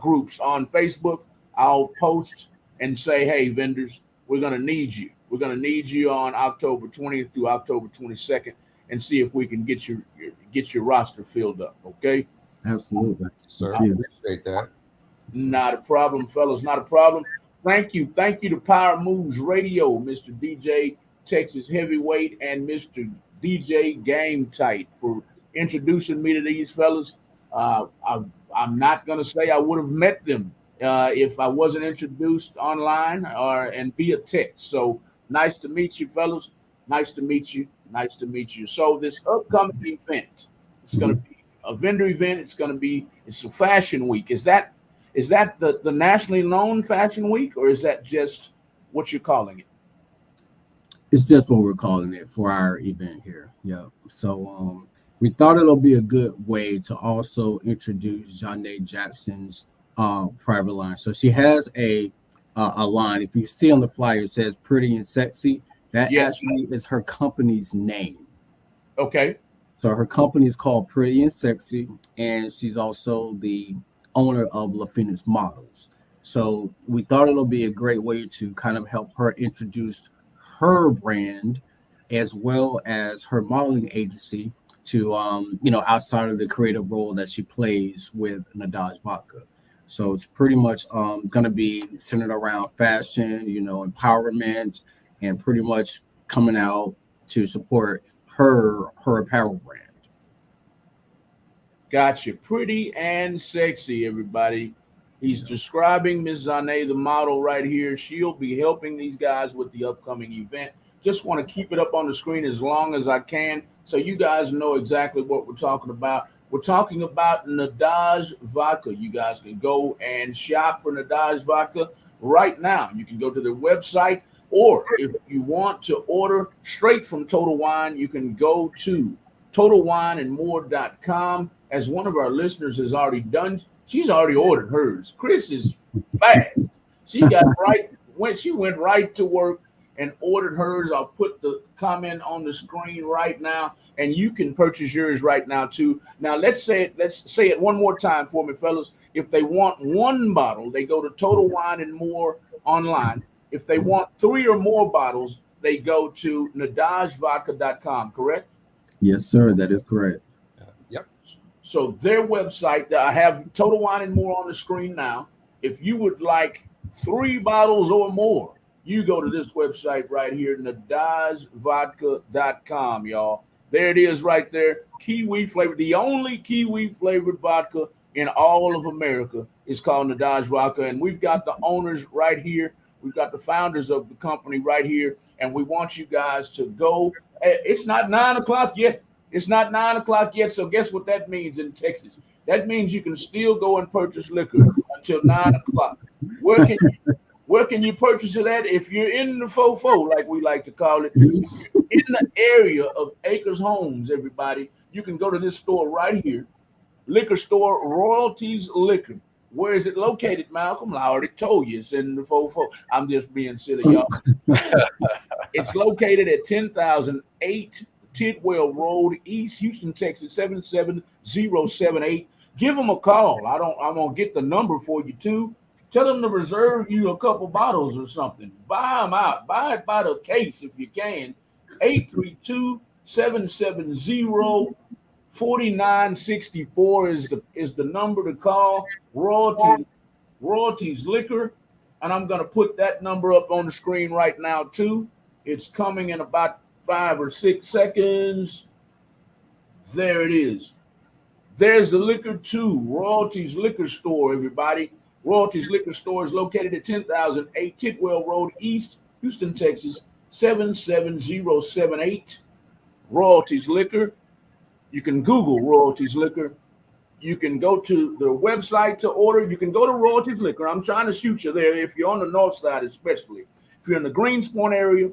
Speaker 1: groups on Facebook. I'll post and say, hey, vendors, we're going to need you. We're going to need you on October 20th through October 22nd and see if we can get your roster filled up. Okay.
Speaker 2: Absolutely.
Speaker 3: Sir, I appreciate that.
Speaker 1: Not a problem, fellas. Not a problem. Thank you. Thank you to Power Moves Radio, Mr. DJ Texas Heavyweight and Mr. DJ Game Tight for introducing me to these fellas. I'm not going to say I would have met them if I wasn't introduced online and via text. So nice to meet you, fellas. Nice to meet you. Nice to meet you. So this upcoming event, it's going to be a vendor event. It's a fashion week. Is that the nationally known fashion week, or is that just what you're calling it?
Speaker 2: It's just what we're calling it for our event here. Yeah. So we thought it'll be a good way to also introduce Janae Jackson's private line. So she has a line. If you see on the flyer, it says "Pretty and Sexy." That actually is her company's name.
Speaker 1: Okay.
Speaker 2: So her company is called Pretty and Sexy, and she's also the owner of La Phoenix Models. So we thought it'll be a great way to kind of help her introduce her brand as well as her modeling agency to outside of the creative role that she plays with Nedaj Vodka. So it's pretty much going to be centered around fashion, empowerment, and pretty much coming out to support her apparel brand.
Speaker 1: Gotcha. Pretty and sexy, everybody. He's describing Ms. Zane, the model right here. She'll be helping these guys with the upcoming event. Just want to keep it up on the screen as long as I can so you guys know exactly what we're talking about. We're talking about Nedaj Vodka. You guys can go and shop for Nedaj Vodka right now. You can go to their website, or if you want to order straight from Total Wine, you can go to totalwineandmore.com. As one of our listeners has already done, she's already ordered hers. Chris is fast. She got right when she went right to work and ordered hers. I'll put the comment on the screen right now, and you can purchase yours right now too. Now let's say it one more time for me, fellas. If they want one bottle, they go to Total Wine and More online. If they want three or more bottles, they go to nadajvodka.com, correct?
Speaker 2: Yes, sir. That is correct.
Speaker 3: Yep.
Speaker 1: So their website, I have Total Wine and More on the screen now. If you would like three bottles or more, you go to this website right here, nadajvodka.com, y'all. There it is right there. Kiwi flavor. The only kiwi flavored vodka in all of America is called Nedaj Vodka. And we've got the owners right here. We've got the founders of the company right here. And we want you guys to go. It's not 9 o'clock yet. It's not 9 o'clock yet. So guess what that means in Texas? That means you can still go and purchase liquor until 9 o'clock. Where can you purchase it at? If you're in the fofo, like we like to call it, in the area of Acres Homes, everybody, you can go to this store right here, liquor store, Royalties Liquor. Where is it located, Malcolm? I already told you it's in the fofo. I'm just being silly, y'all. It's located at 10,008 Tidwell Road, East Houston, Texas, 77078. Give them a call. I'm gonna get the number for you too. Tell them to reserve you a couple bottles or something. Buy them out. Buy it by the case if you can. 832-770-4964 is the number to call. Royalties Liquor. And I'm gonna put that number up on the screen right now too. It's coming in about 5 or 6 seconds. There it is. There's the liquor too. Royalties Liquor Store, everybody. Royalties Liquor Store is located at 10,008 Tidwell Road, East Houston, Texas, 77078. Royalties Liquor. You can Google Royalties Liquor. You can go to the website to order. You can go to Royalties Liquor. I'm trying to shoot you there if you're on the north side, especially. If you're in the Greenspoint area,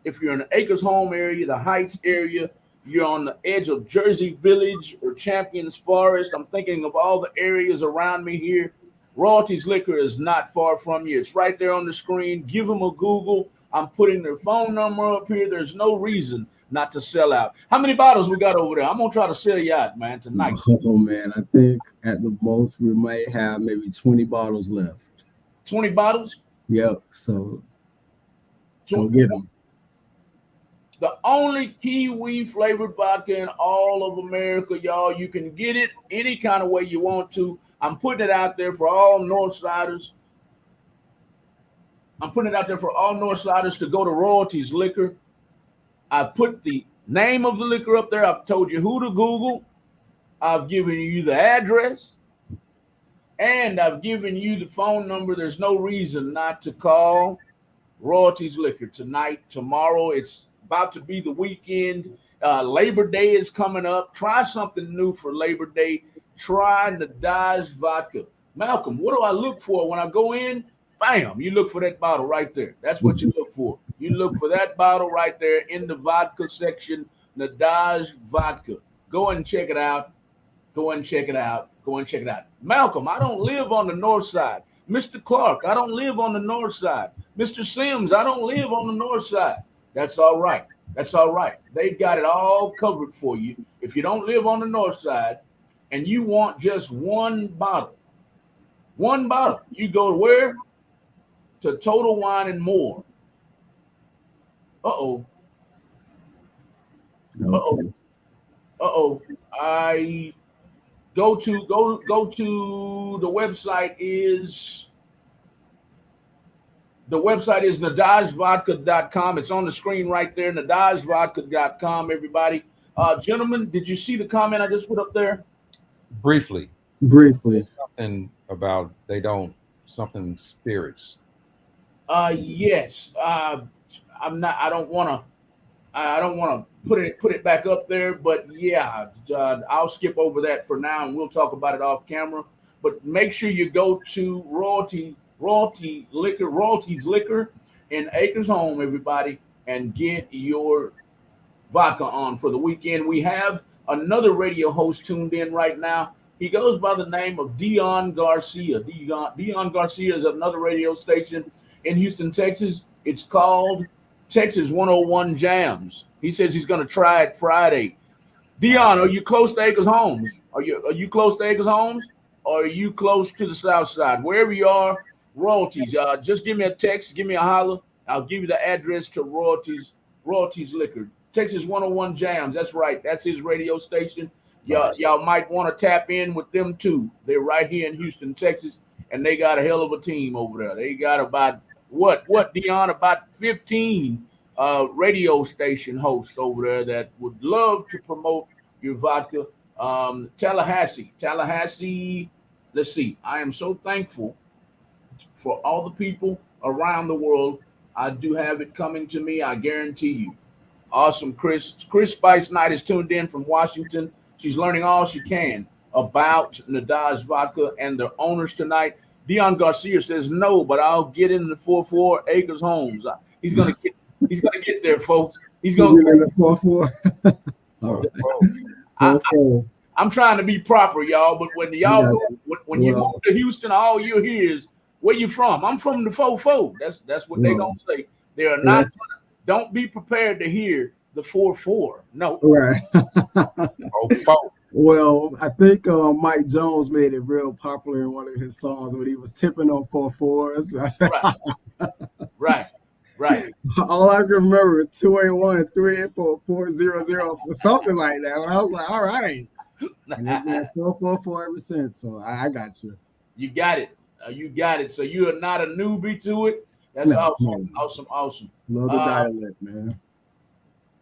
Speaker 1: if you're in the Acres Home area, the Heights area, you're on the edge of Jersey Village or Champions Forest. I'm thinking of all the areas around me here. Royalties Liquor is not far from you. It's right there on the screen. Give them a Google. I'm putting their phone number up here. There's no reason not to sell out. How many bottles we got over there? I'm going to try to sell you out, man, tonight.
Speaker 2: Oh, man. I think at the most we might have maybe 20 bottles left.
Speaker 1: 20 bottles?
Speaker 2: Yep. So go get them.
Speaker 1: The only kiwi flavored vodka in all of America, y'all. You can get it any kind of way you want to. I'm putting it out there for all Northsiders. I'm putting it out there for all Northsiders to go to Royalties Liquor. I put the name of the liquor up there. I've told you who to Google. I've given you the address. And I've given you the phone number. There's no reason not to call Royalties Liquor tonight, tomorrow. It's about to be the weekend. Labor Day is coming up. Try something new for Labor Day. Try Nedaj Vodka. Malcolm, what do I look for when I go in? Bam, you look for that bottle right there. That's what you look for. You look for that bottle right there in the vodka section, Nedaj Vodka. Go and check it out. Go and check it out. Go and check it out. Malcolm, I don't live on the north side. Mr. Clark, I don't live on the north side. Mr. Sims, I don't live on the north side. That's all right. That's all right. They've got it all covered for you. If you don't live on the north side and you want just one bottle, you go to where? To Total Wine and More. Uh-oh. Uh-oh.
Speaker 2: Okay.
Speaker 1: Uh-oh. I go to the website is nadajvodka.com. It's on the screen right there, nadajvodka.com, everybody. Gentlemen, did you see the comment I just put up there?
Speaker 3: Briefly. Something about something spirits.
Speaker 1: Yes. I don't want to I don't want to put it back up there, but yeah, I'll skip over that for now, and we'll talk about it off camera. But make sure you go to royalties liquor in Acres Home, everybody, and get your vodka on for the weekend. We have another radio host tuned in right now. He goes by the name of Dion Garcia. Dion Garcia is another radio station in Houston, Texas. It's called Texas 101 Jams. He says he's going to try it Friday. Dion, are you close to Acres Homes? Are you close to Acres Homes, or are you close to the South Side? Wherever you are, royalties. Just give me a text, give me a holler. I'll give you the address to royalties liquor. Texas 101 Jams. That's right. That's his radio station. Y'all might want to tap in with them too. They're right here in Houston, Texas, and they got a hell of a team over there. They got about Dion, about 15 radio station hosts over there that would love to promote your vodka. Tallahassee. Let's see. I am so thankful for all the people around the world. I do have it coming to me. I guarantee you. Awesome, Chris. Chris Spice Knight is tuned in from Washington. She's learning all she can about Nedaj Vodka and their owners tonight. Dion Garcia says no, but I'll get in the 4-4 Acres Homes. He's gonna get there, folks. He's gonna
Speaker 2: get in the 4-4. All right.
Speaker 1: I'm trying to be proper, y'all. But when you move to Houston, all you hear is where you from. I'm from the 4-4. That's what they're gonna say. They are not. Don't be prepared to hear the 4-4. No.
Speaker 2: Right. Well, I think Mike Jones made it real popular in one of his songs when he was tipping on 4-4s.
Speaker 1: Right.
Speaker 2: All I can remember is 281, 384, 400, something like that. And I was like, all right. And it's been 4-4 ever since. So I got you.
Speaker 1: You got it. You got it. So you are not a newbie to it. That's awesome. Awesome.
Speaker 2: Love the dialect, man.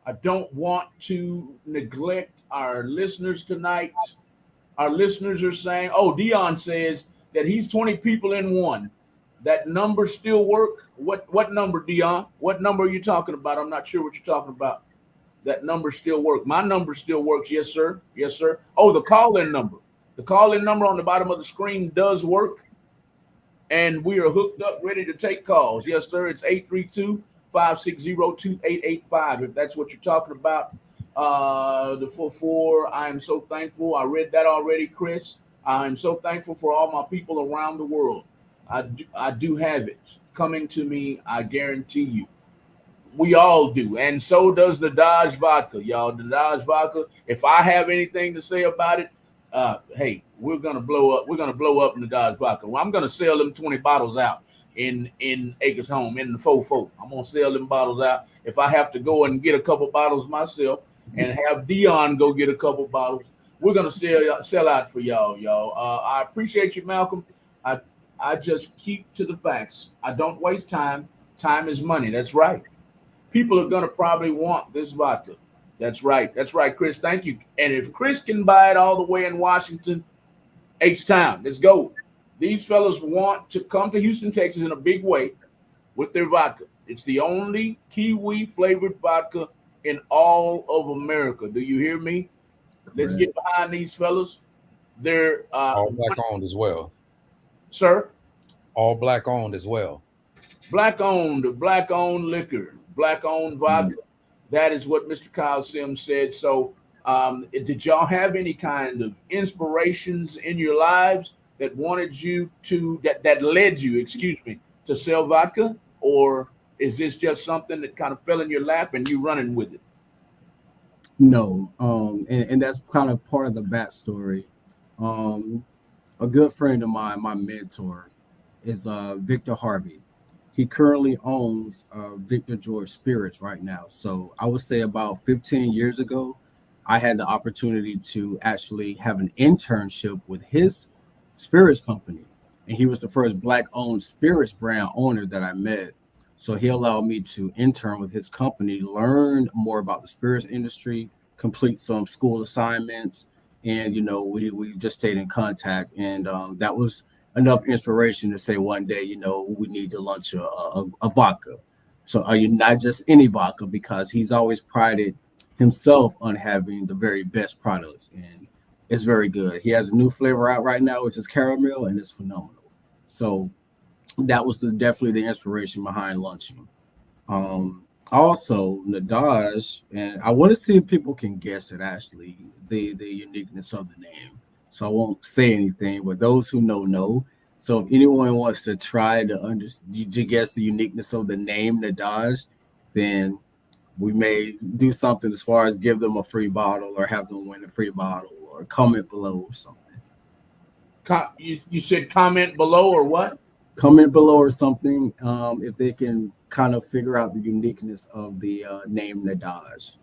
Speaker 1: I don't want to neglect our listeners tonight. Our listeners are saying, Dion says that he's 20 people in one. That number still work? What number, Dion? What number are you talking about? I'm not sure what you're talking about. That number still work. My number still works. Yes, sir. Yes, sir. Oh, the call-in number. The call-in number on the bottom of the screen does work. And we are hooked up, ready to take calls. Yes, sir. It's 832-560-2885. If that's what you're talking about. The 4-4, I am so thankful. I read that already, Chris. I'm so thankful for all my people around the world. I do have it coming to me. I guarantee you. We all do. And so does the Nedaj Vodka, y'all. The Nedaj Vodka. If I have anything to say about it, hey, we're gonna blow up. We're gonna blow up Nedaj Vodka. Well, I'm gonna sell them 20 bottles out in Acres Home in the 4-4. I'm gonna sell them bottles out. If I have to go and get a couple bottles myself and have Dion go get a couple bottles, we're gonna sell out for y'all. I appreciate you, Malcolm. I just keep to the facts. I don't waste time. Time is money. That's right. People are gonna probably want this vodka. That's right, Chris. Thank you. And if Chris can buy it all the way in Washington, H-Town, let's go. These fellas want to come to Houston, Texas in a big way with their vodka. It's the only kiwi flavored vodka in all of America. Do you hear me? Correct. Let's get behind these fellas. They're
Speaker 3: all black owned as well.
Speaker 1: Sir?
Speaker 3: All black owned as well.
Speaker 1: Black owned liquor, black owned vodka. That is what Mr. Kyle Sims said. So did y'all have any kind of inspirations in your lives that wanted you to, that led you, to sell vodka? Or is this just something that kind of fell in your lap and you running with it?
Speaker 2: No. And that's kind of part of the backstory. A good friend of mine, my mentor, is Victor Harvey. He currently owns Victor George Spirits right now. So I would say about 15 years ago, I had the opportunity to actually have an internship with his spirits company. And he was the first Black-owned spirits brand owner that I met. So he allowed me to intern with his company, learn more about the spirits industry, complete some school assignments. And, we just stayed in contact. And that was enough inspiration to say one day, we need to launch a vodka. So are you not just any vodka, because he's always prided himself on having the very best products, and it's very good. He has a new flavor out right now, which is caramel, and it's phenomenal. So that was definitely the inspiration behind launching. Also, Nadaj, and I want to see if people can guess it actually, the uniqueness of the name. So I won't say anything, but those who know. So if anyone wants to try to to guess the uniqueness of the name Nadaj, then we may do something as far as give them a free bottle or have them win a free bottle or comment below or something.
Speaker 1: You said comment below or what?
Speaker 2: Comment below or something, if they can kind of figure out the uniqueness of the name Nadaj.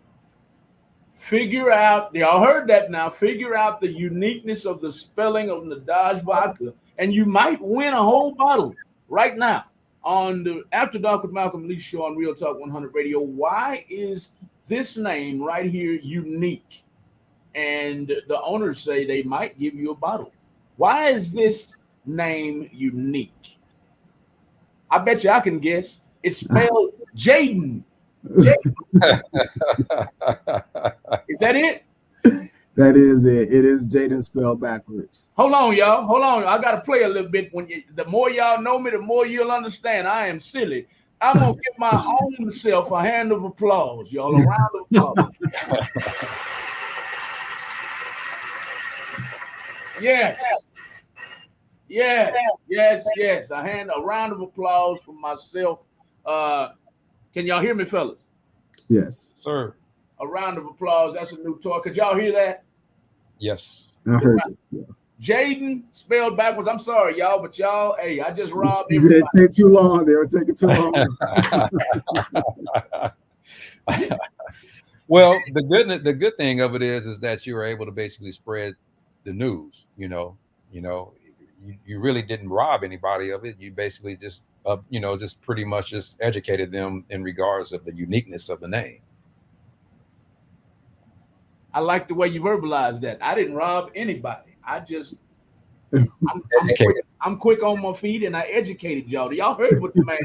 Speaker 1: Figure out, y'all heard that now. Figure out the uniqueness of the spelling of Nedaj vodka, and you might win a whole bottle right now on the After Dark with Malcolm Lee show on Real Talk 100 Radio. Why is this name right here unique? And the owners say they might give you a bottle. Why is this name unique? I bet you I can guess. It's spelled Jaden. Jaden. Is that it?
Speaker 2: That is it. It is Jaden spelled backwards.
Speaker 1: Hold on, y'all. Hold on. I gotta play a little bit. The more y'all know me, the more you'll understand. I am silly. I'm gonna give my own self a hand of applause, y'all. A round of applause. Yes. Yes. A round of applause for myself. Can y'all hear me, fellas?
Speaker 2: Yes.
Speaker 3: Sir.
Speaker 1: A round of applause. That's a new toy. Could y'all hear that?
Speaker 3: Yes.
Speaker 2: I heard it. Yeah.
Speaker 1: Jaden spelled backwards. I'm sorry, y'all, but y'all, hey, I just robbed
Speaker 2: It
Speaker 1: everybody.
Speaker 2: take too long. They were taking too long.
Speaker 3: Well, the good thing of it is that you were able to basically spread the news. You really didn't rob anybody of it. You basically just just pretty much just educated them in regards of the uniqueness of the name.
Speaker 1: I like the way you verbalized that. I didn't rob anybody. I'm quick on my feet and I educated y'all. Y'all heard what the man.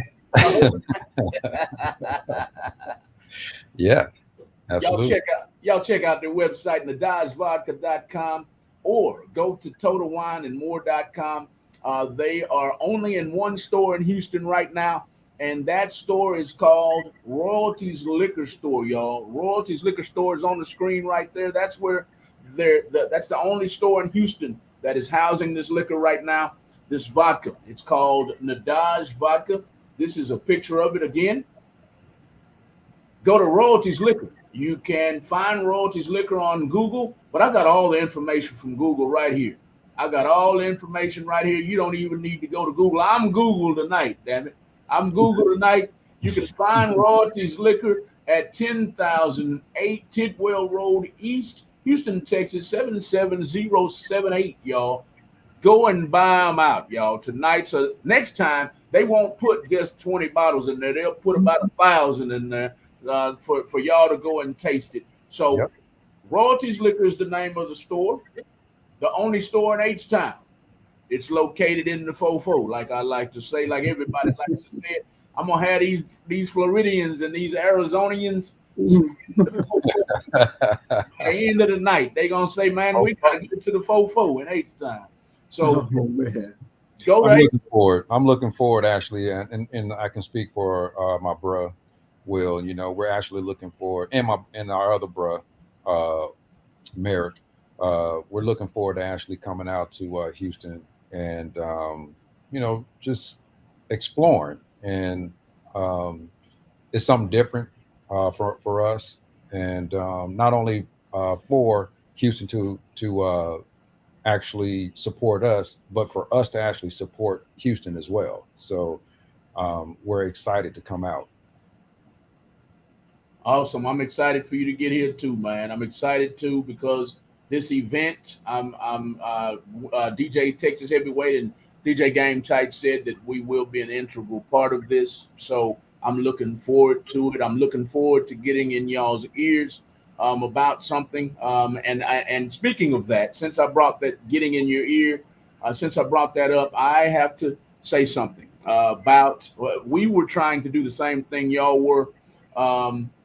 Speaker 3: Yeah, absolutely.
Speaker 1: Y'all check out their website, NedajVodka.com, or go to TotalWineAndMore.com. They are only in one store in Houston right now, and that store is called Royalties Liquor Store, y'all. Royalties Liquor Store is on the screen right there. That's where that's the only store in Houston that is housing this liquor right now, this vodka. It's called Nedaj Vodka. This is a picture of it again. Go to Royalties Liquor. You can find Royalties Liquor on Google, but I got all the information from Google right here. I got all the information right here. You don't even need to go to Google. I'm Google tonight, damn it. I'm Google tonight. You can find Royalties Liquor at 10,008 Tidwell Road East, Houston, Texas, 77078, y'all. Go and buy them out, y'all, tonight. So next time, they won't put just 20 bottles in there. They'll put about 1,000 in there for y'all to go and taste it. So
Speaker 3: Yep.
Speaker 1: Royalties Liquor is the name of the store. The only store in H-Town. It's located in the Fofo, like I like to say, like everybody likes to say it. I'm gonna have these Floridians and these Arizonians at the end of the night. They gonna say, "Man, we gotta get to the Fofo in H-Town." So
Speaker 2: Oh man.
Speaker 1: go
Speaker 3: I'm
Speaker 1: to
Speaker 3: looking forward. I'm looking forward actually, and I can speak for my bruh Will. We're actually looking forward, and our other bruh Merrick. We're looking forward to actually coming out to Houston and just exploring, and it's something different for us, and not only for Houston to actually support us, but for us to actually support Houston as well. So we're excited to come out.
Speaker 1: Awesome. I'm excited for you to get here too, man. I'm excited too because this event, DJ Texas Heavyweight and DJ Game Tight said that we will be an integral part of this. So I'm looking forward to it. I'm looking forward to getting in y'all's ears about something. And speaking of that, since I brought that getting in your ear, since I brought that up, I have to say something. about. We were trying to do the same thing y'all were.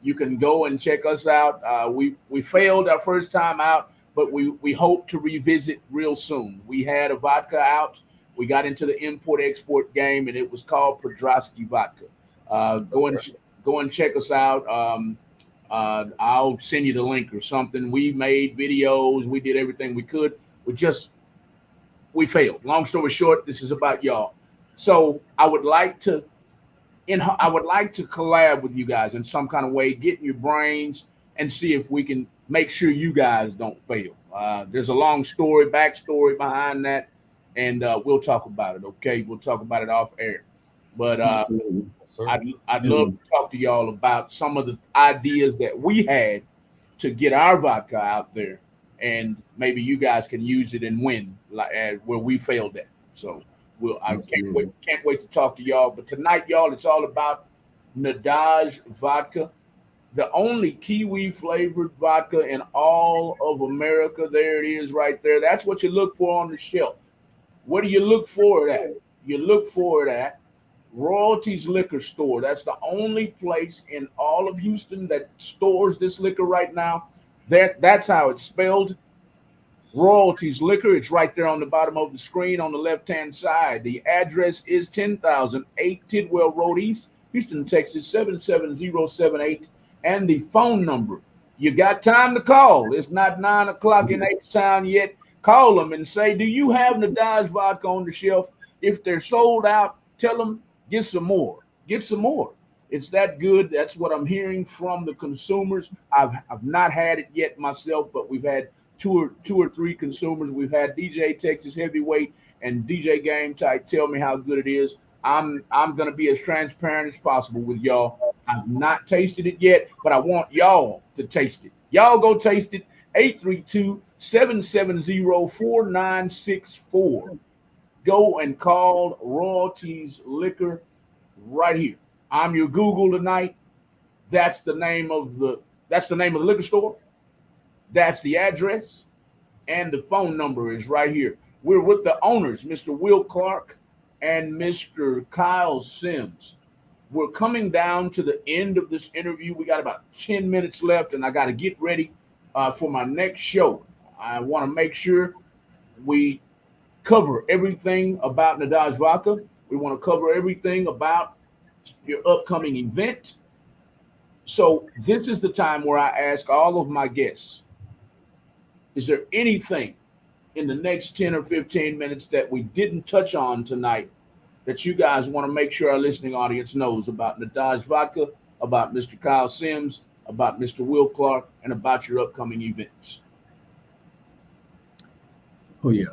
Speaker 1: You can go and check us out. We failed our first time out, but we hope to revisit real soon. We had a vodka out. We got into the import export game, and it was called Podrosky Vodka. Go and check us out. I'll send you the link or something. We made videos. We did everything we could. We failed. Long story short, this is about y'all. So I would like to collab with you guys in some kind of way, get in your brains and see if we can make sure you guys don't fail. There's a long backstory behind that, and we'll talk about it. Okay, we'll talk about it off air. But
Speaker 2: Absolutely.
Speaker 1: I'd love to talk to y'all about some of the ideas that we had to get our vodka out there, and maybe you guys can use it and win like where we failed at. So I
Speaker 2: Absolutely.
Speaker 1: can't wait to talk to y'all. But tonight, y'all, it's all about Nedaj vodka, the only kiwi flavored vodka in all of America. There it is, right there. That's what you look for on the shelf. What do you look for it at? You look for it at Royalties Liquor Store. That's the only place in all of Houston that stores this liquor right now. That's how it's spelled. Royalties Liquor. It's right there on the bottom of the screen on the left-hand side. The address is 10,008 Tidwell Road East, Houston, Texas 77078. And the phone number. You got time to call. It's not 9 o'clock in H-Town yet. Call them and say, do you have Nedaj vodka on the shelf? If they're sold out, tell them, get some more. Get some more. It's that good. That's what I'm hearing from the consumers. I've not had it yet myself, but we've had two or three consumers. We've had DJ Texas Heavyweight and DJ Game Type tell me how good it is. I'm gonna be as transparent as possible with y'all. I've not tasted it yet, but I want y'all to taste it. Y'all go taste it. 832-770-4964. Go and call Royalties Liquor right here. I'm your Google tonight. That's the name of the liquor store. That's the address, and the phone number is right here. We're with the owners, Mr. Will Clark and Mr. Kyle Sims. We're coming down to the end of this interview. We got about 10 minutes left, and I got to get ready for my next show. I want to make sure we cover everything about Nedaj Vodka. We want to cover everything about your upcoming event. So this is the time where I ask all of my guests, is there anything in the next 10 or 15 minutes that we didn't touch on tonight that you guys want to make sure our listening audience knows about Nedaj Vodka, about Mr. Kyle Sims, about Mr. Will Clark, and about your upcoming events?
Speaker 2: Oh yeah.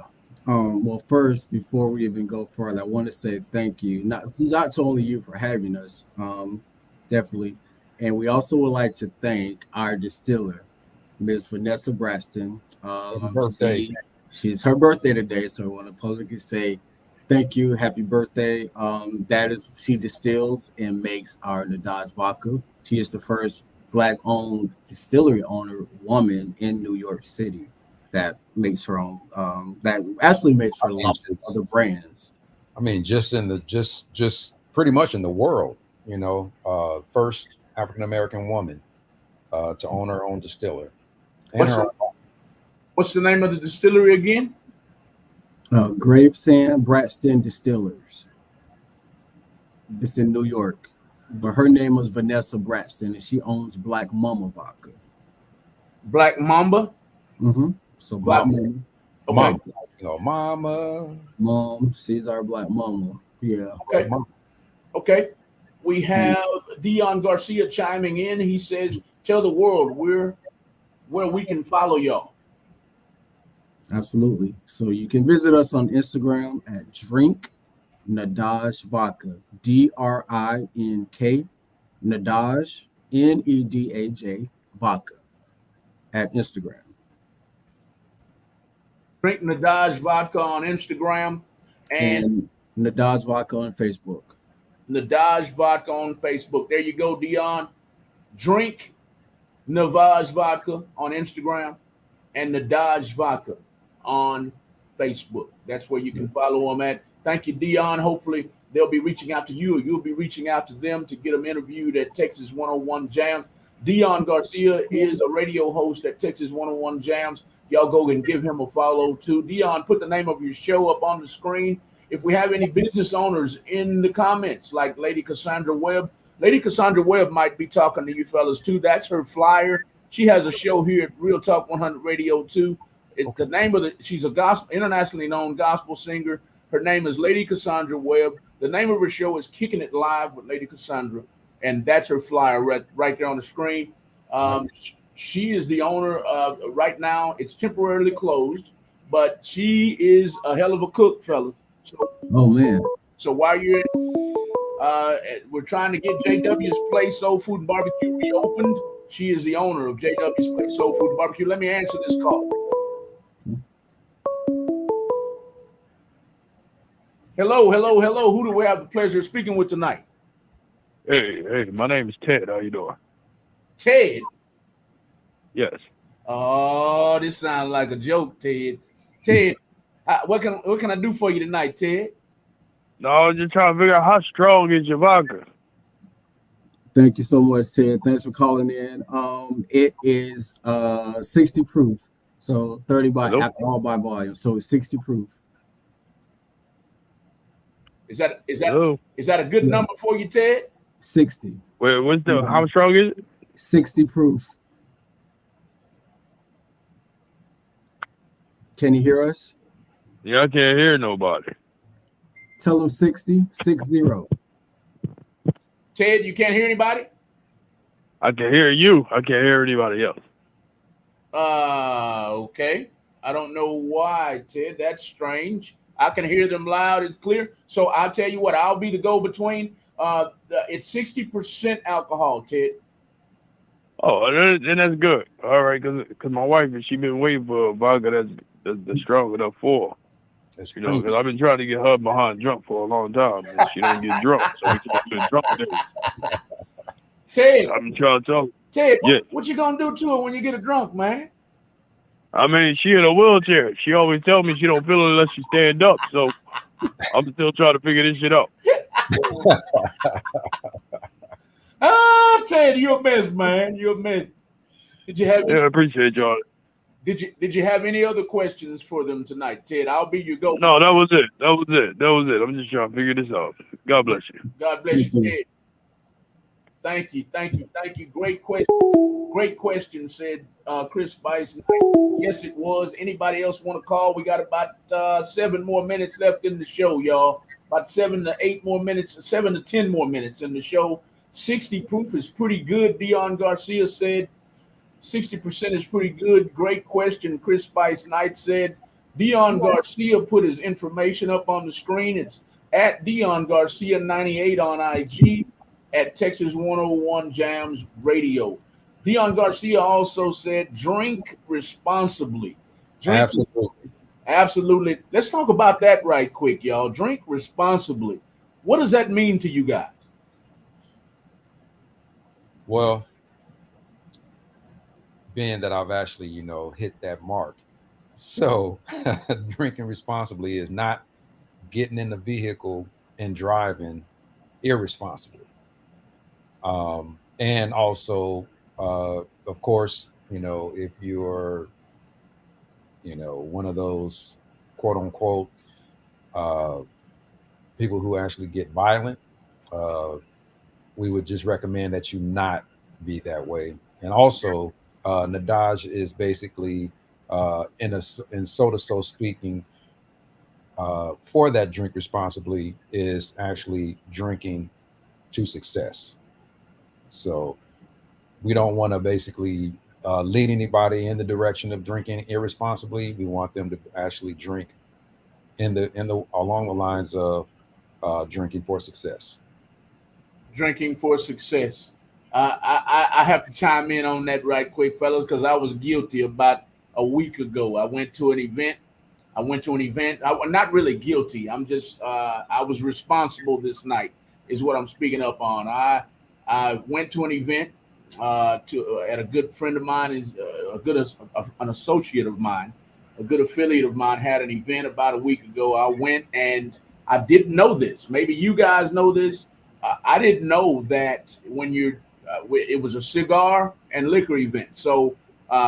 Speaker 2: Well, first, before we even go further, I want to say thank you, not only you for having us, definitely, and we also would like to thank our distiller, Ms. Vanessa Braston.
Speaker 3: Birthday.
Speaker 2: She's her birthday today, so I want to publicly say thank you, happy birthday. She distills and makes our Nedaj vodka. She is the first Black-owned distillery owner woman in New York City that makes her own. That actually makes her lots of other brands.
Speaker 3: I mean, just pretty much in the world, first African American woman to own her own distiller.
Speaker 1: What's the name of the distillery again?
Speaker 2: Gravesand Braxton Distillers. It's in New York. But her name was Vanessa Braxton, and she owns Black Mama Vodka.
Speaker 1: Black Mamba?
Speaker 2: Mm-hmm. So Black Mama.
Speaker 3: Okay. Mama.
Speaker 2: Mom, she's our Black Mama. Yeah.
Speaker 1: Okay. Okay. We have Dion Garcia chiming in. He says, tell the world where we can follow y'all.
Speaker 2: Absolutely. So you can visit us on Instagram at Drink Nedaj Vodka. DRINK Nedaj NEDAJ Vodka at Instagram.
Speaker 1: Drink Nedaj Vodka on Instagram and
Speaker 2: Nedaj Vodka on Facebook.
Speaker 1: Nedaj Vodka on Facebook. There you go, Dion. Drink Nedaj Vodka on Instagram and Nedaj Vodka on Facebook. That's where you can follow them at. Thank you, Dion. Hopefully they'll be reaching out to you, or you'll be reaching out to them to get them interviewed at Texas 101 Jams. Dion Garcia is a radio host at Texas 101 Jams. Y'all go and give him a follow too. Dion, put the name of your show up on the screen. If we have any business owners in the comments, like Lady Cassandra Webb, Lady Cassandra Webb might be talking to you fellas too. That's her flyer. She has a show here at Real Talk 100 Radio too. The name of she's a gospel, internationally known gospel singer. Her name is Lady Cassandra Webb. The name of her show is Kicking It Live with Lady Cassandra, and that's her flyer right there on the screen. She is the owner of, right now, it's temporarily closed, but she is a hell of a cook, fella. So,
Speaker 2: oh man.
Speaker 1: So while you're we're trying to get JW's Place Soul Food and Barbecue reopened. She is the owner of JW's Place Soul Food and Barbecue. Let me answer this call. Hello. Who do we have the pleasure of speaking with tonight?
Speaker 4: Hey, my name is Ted. How you doing?
Speaker 1: Ted?
Speaker 4: Yes.
Speaker 1: Oh, this sounds like a joke, Ted. Ted, what can I do for you tonight, Ted?
Speaker 4: No, I was just trying to figure out how strong is your vodka.
Speaker 2: Thank you so much, Ted. Thanks for calling in. It is 60 proof, so 30 by alcohol by volume, so it's 60 proof.
Speaker 1: Is that a good number for you, Ted?
Speaker 2: 60.
Speaker 4: Wait, how strong is it?
Speaker 2: 60 proof. Can you hear us?
Speaker 4: Yeah, I can't hear nobody.
Speaker 2: Tell them 60.
Speaker 1: Ted, you can't hear anybody?
Speaker 4: I can hear you. I can't hear anybody else.
Speaker 1: Okay. I don't know why, Ted. That's strange. I can hear them loud and clear. So I'll tell you what, I'll be the go-between. It's 60% alcohol, Ted.
Speaker 4: Oh, then that's good. All right, because my wife, she been waiting for a vodka that's strong enough for her. Because I've been trying to get her behind drunk for a long time, and she don't get drunk, so we can get drunk there.
Speaker 1: Ted,
Speaker 4: I'm trying to tell her.
Speaker 1: Ted, what you gonna do to her when you get her drunk, man?
Speaker 4: I mean, she in a wheelchair. She always tell me she don't feel it unless she stand up. So I'm still trying to figure this shit out.
Speaker 1: Ted, you're a mess, man. You're a mess. Did you have?
Speaker 4: Yeah, I appreciate y'all.
Speaker 1: Did you have any other questions for them tonight, Ted? I'll be your go.
Speaker 4: No, that was it. I'm just trying to figure this out. God bless you.
Speaker 1: God bless you, Ted. Thank you. Great question, said Chris Bison. Yes, it was. Anybody else want to call? We got about 7 more minutes left in the show, y'all. About 7 to 10 more minutes in the show. 60 proof is pretty good, Dion Garcia said. 60% is pretty good. Great question. Chris Spice Knight said. Dion Garcia put his information up on the screen. It's at Dion Garcia 98 on IG, at Texas 101 Jams Radio. Dion Garcia also said, drink responsibly. Absolutely. Let's talk about that right quick, y'all. Drink responsibly. What does that mean to you guys?
Speaker 3: Well, being that I've actually, hit that mark. So drinking responsibly is not getting in the vehicle and driving irresponsibly. And also, of course, if you're, one of those quote unquote people who actually get violent, we would just recommend that you not be that way. And also, Nedaj is basically, so speaking, for that drink responsibly is actually drinking to success. So we don't want to basically lead anybody in the direction of drinking irresponsibly. We want them to actually drink along the lines of drinking for success.
Speaker 1: Drinking for success. I have to chime in on that right quick, fellas, because I was guilty about a week ago. I went to an event. I'm not really guilty. I'm just, I was responsible this night is what I'm speaking up on. I went to an event at a good friend of mine, is an associate of mine. a good affiliate of mine, had an event about a week ago. I went and I didn't know this. Maybe you guys know this. I didn't know that when it was a cigar and liquor event. So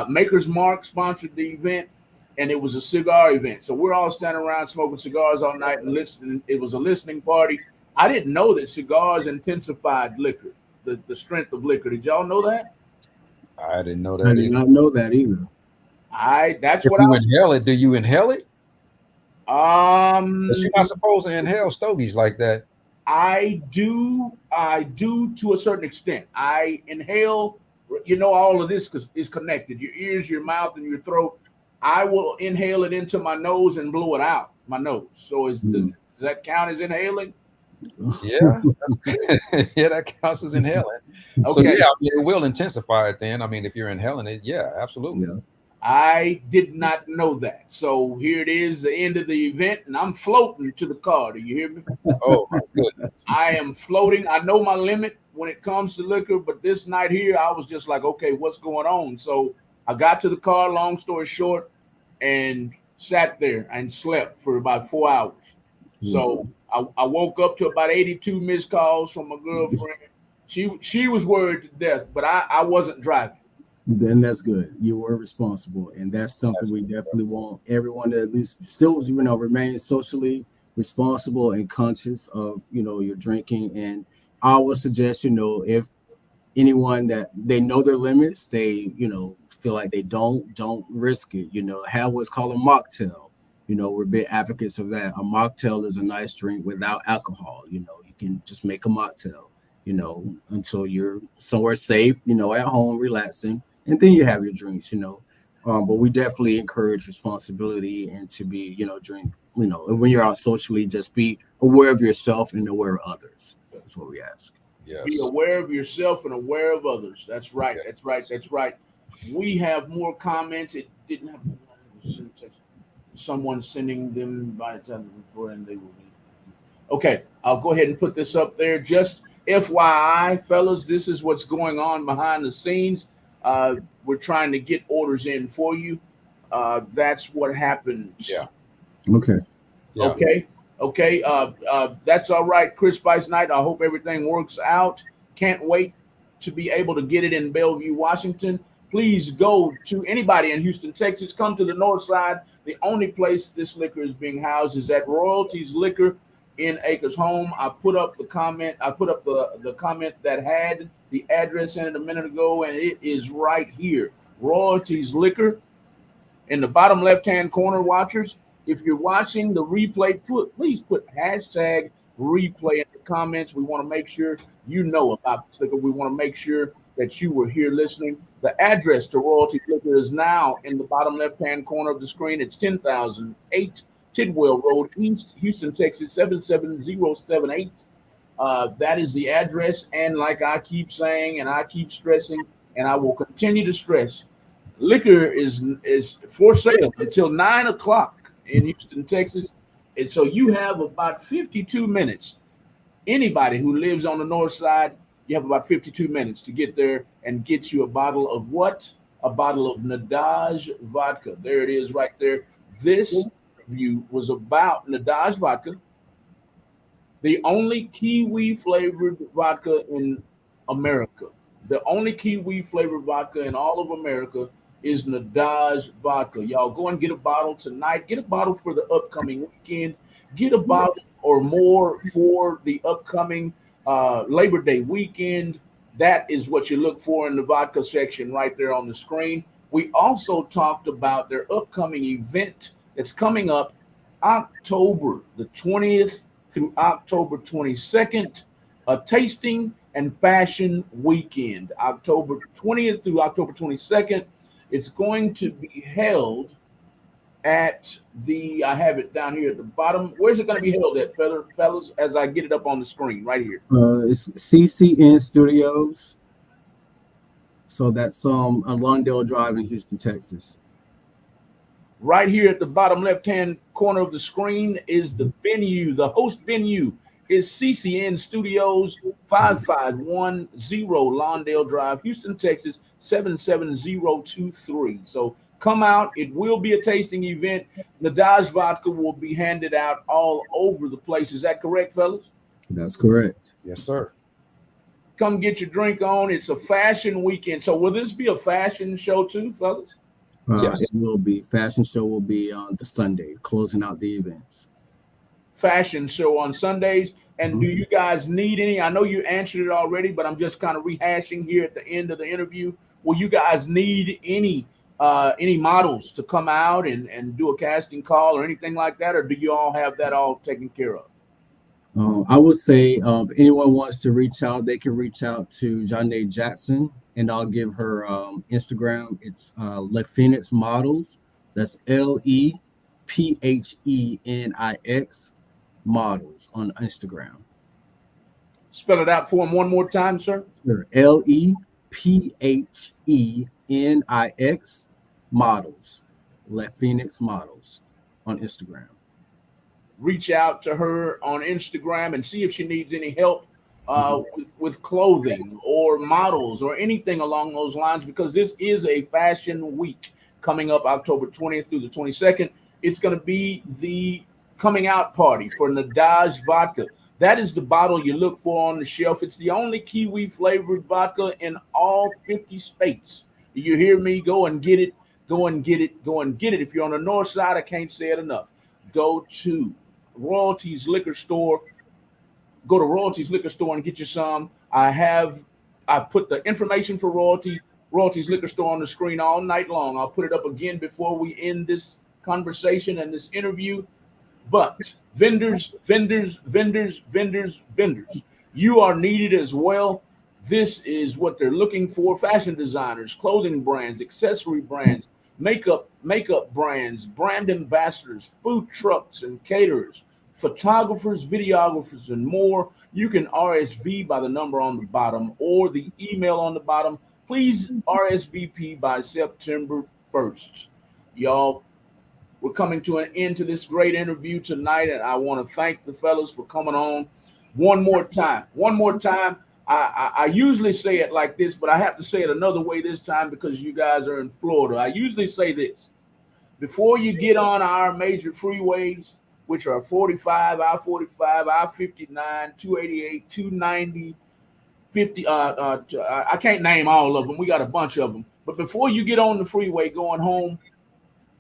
Speaker 1: Maker's Mark sponsored the event, and it was a cigar event. So we're all standing around smoking cigars all night and listening. It was a listening party. I didn't know that cigars intensified liquor, the strength of liquor. Did y'all know that?
Speaker 3: I didn't know
Speaker 2: I
Speaker 3: that
Speaker 2: did
Speaker 3: either.
Speaker 2: not know that either.
Speaker 1: That's
Speaker 3: If
Speaker 1: what
Speaker 3: you inhale it, do you inhale it? But
Speaker 1: um
Speaker 3: you're not supposed to inhale stogies like that.
Speaker 1: I do to a certain extent. I inhale, all of this is connected. Your ears, your mouth, and your throat. I will inhale it into my nose and blow it out my nose. So does that count as inhaling?
Speaker 3: Yeah, yeah, that counts as inhaling. So
Speaker 1: Okay.
Speaker 3: yeah, I mean, it will intensify it. Then, I mean, if you're inhaling it, yeah, absolutely.
Speaker 2: Yeah.
Speaker 1: I did not know that. So here it is, the end of the event, and I'm floating to the car. Do you hear me?
Speaker 3: Oh my goodness.
Speaker 1: I am floating. I know my limit when it comes to liquor, but this night here, I was just like, okay, what's going on? So I got to the car, long story short, and sat there and slept for about 4 hours. So I woke up to about 82 missed calls from my girlfriend. She was worried to death, but I wasn't driving.
Speaker 2: Then that's good. You were responsible, and that's something we definitely want everyone to at least still, remain socially responsible and conscious of, your drinking. And I would suggest, if anyone that they know their limits, they, feel like they don't risk it. Have what's called a mocktail. We're big advocates of that. A mocktail is a nice drink without alcohol. You can just make a mocktail, until you're somewhere safe, at home, relaxing, and then you have your drinks. But we definitely encourage responsibility and to be, drink, when you're out socially, just be aware of yourself and aware of others. That's what we ask.
Speaker 3: Yes.
Speaker 1: Be aware of yourself and aware of others. That's right.
Speaker 3: Yeah.
Speaker 1: That's right. That's right. We have more comments. It didn't have someone sending them by the time before, and they will be. Okay, I'll go ahead and put this up there. Just FYI, fellas, this is what's going on behind the scenes. We're trying to get orders in for you. That's what happened.
Speaker 3: Yeah.
Speaker 2: Okay.
Speaker 3: Yeah.
Speaker 1: Okay. That's all right. Chris Spice Night. I hope everything works out. Can't wait to be able to get it in Bellevue, Washington. Please go to anybody in Houston, Texas. Come to the north side. The only place this liquor is being housed is at Royalties Liquor in Acres Home. I put up the comment. I put up the comment that had the address in it a minute ago, and it is right here. Royalties Liquor in the bottom left-hand corner, watchers. If you're watching the replay, please put hashtag replay in the comments. We want to make sure you know about this liquor. We want to make sure that you were here listening. The address to Royalty Liquor is now in the bottom left-hand corner of the screen. It's 10,008 Tidwell Road, East Houston, Texas, 77078. That is the address. And like I keep saying, and I keep stressing, and I will continue to stress, liquor is for sale until 9 o'clock in Houston, Texas. And so you have about 52 minutes. Anybody who lives on the north side, you have about 52 minutes to get there and get you a bottle of what? A bottle of Nedaj vodka. There it is right there. This review was about Nedaj vodka, the only kiwi flavored vodka in America. The only kiwi flavored vodka in all of America is Nedaj vodka. Y'all go and get a bottle tonight. Get a bottle for the upcoming weekend. Get a bottle or more for the upcoming Labor Day weekend. That is what you look for in the vodka section right there on the screen. We also talked about their upcoming event that's coming up October the 20th through October 22nd, a tasting and fashion weekend, October 20th through October 22nd. It's going to be held at I have it down here at the bottom. Where's it going to be held at, fellas, as I get it up on the screen right here?
Speaker 2: It's CCN Studios. So that's on Lawndale Drive in Houston, Texas.
Speaker 1: Right here at the bottom left-hand corner of the screen is the venue. The host venue is CCN Studios, 5510 Lawndale Drive, Houston, Texas, 77023. So Come out. It will be a tasting event. Nedaj vodka will be handed out all over the place. Is that correct, fellas?
Speaker 2: That's correct.
Speaker 3: Yes, sir.
Speaker 1: Come get your drink on. It's a fashion weekend. So will this be a fashion show too, fellas?
Speaker 3: Yes.
Speaker 2: It will be. Fashion show will be on the Sunday, closing out the events.
Speaker 1: Fashion show on Sundays. And do you guys need any? I know you answered it already, but I'm just kind of rehashing here at the end of the interview. Will you guys need any models to come out and do a casting call or anything like that, or do you all have that all taken care of?
Speaker 2: I would say if anyone wants to reach out, they can reach out to Janae Jackson, and I'll give her Instagram. It's Le Phoenix Models. That's LEPHENIX Models on Instagram.
Speaker 1: Spell it out for them one more time, sir.
Speaker 2: Sure. LEPHENIX Models. Le Phoenix Models on Instagram.
Speaker 1: Reach out to her on Instagram and see if she needs any help with clothing or models or anything along those lines, because this is a fashion week coming up October 20th through the 22nd. It's going to be the coming out party for Nedaj vodka. That is the bottle you look for on the shelf. It's the only kiwi flavored vodka in all 50 states. Do you hear me? Go and get it. Go and get it. Go and get it. If you're on the north side, I can't say it enough. Go to Royalties Liquor Store. Go to Royalties Liquor Store and get you some. I've put the information for Royalties Liquor Store on the screen all night long. I'll put it up again before we end this conversation and this interview. But vendors, you are needed as well. This is what they're looking for. Fashion designers, clothing brands, accessory brands, makeup brands, brand ambassadors, food trucks and caterers, photographers, videographers, and more. You can RSV by the number on the bottom or the email on the bottom. Please RSVP by September 1st. Y'all, we're coming to an end to this great interview tonight, and I want to thank the fellas for coming on one more time. I usually say it like this, but I have to say it another way this time because you guys are in Florida. I usually say this: before you get on our major freeways, which are 45, I-45, I-59, 288, 290, 50. I can't name all of them. We got a bunch of them. But before you get on the freeway going home,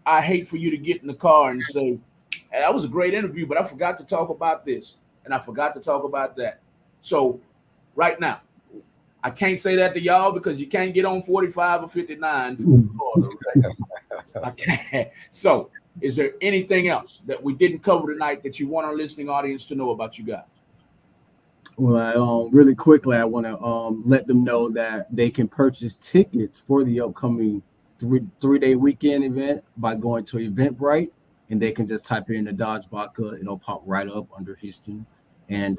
Speaker 1: I hate for you to get in the car and say, hey, that was a great interview, but I forgot to talk about this and I forgot to talk about that. So right now, I can't say that to y'all because you can't get on 45 or 59 from Florida. Right? I can't. So is there anything else that we didn't cover tonight that you want our listening audience to know about you guys?
Speaker 2: Well, really quickly, I want to let them know that they can purchase tickets for the upcoming three-day weekend event by going to Eventbrite, and they can just type in the Dodge Vodka. It'll pop right up under Houston, and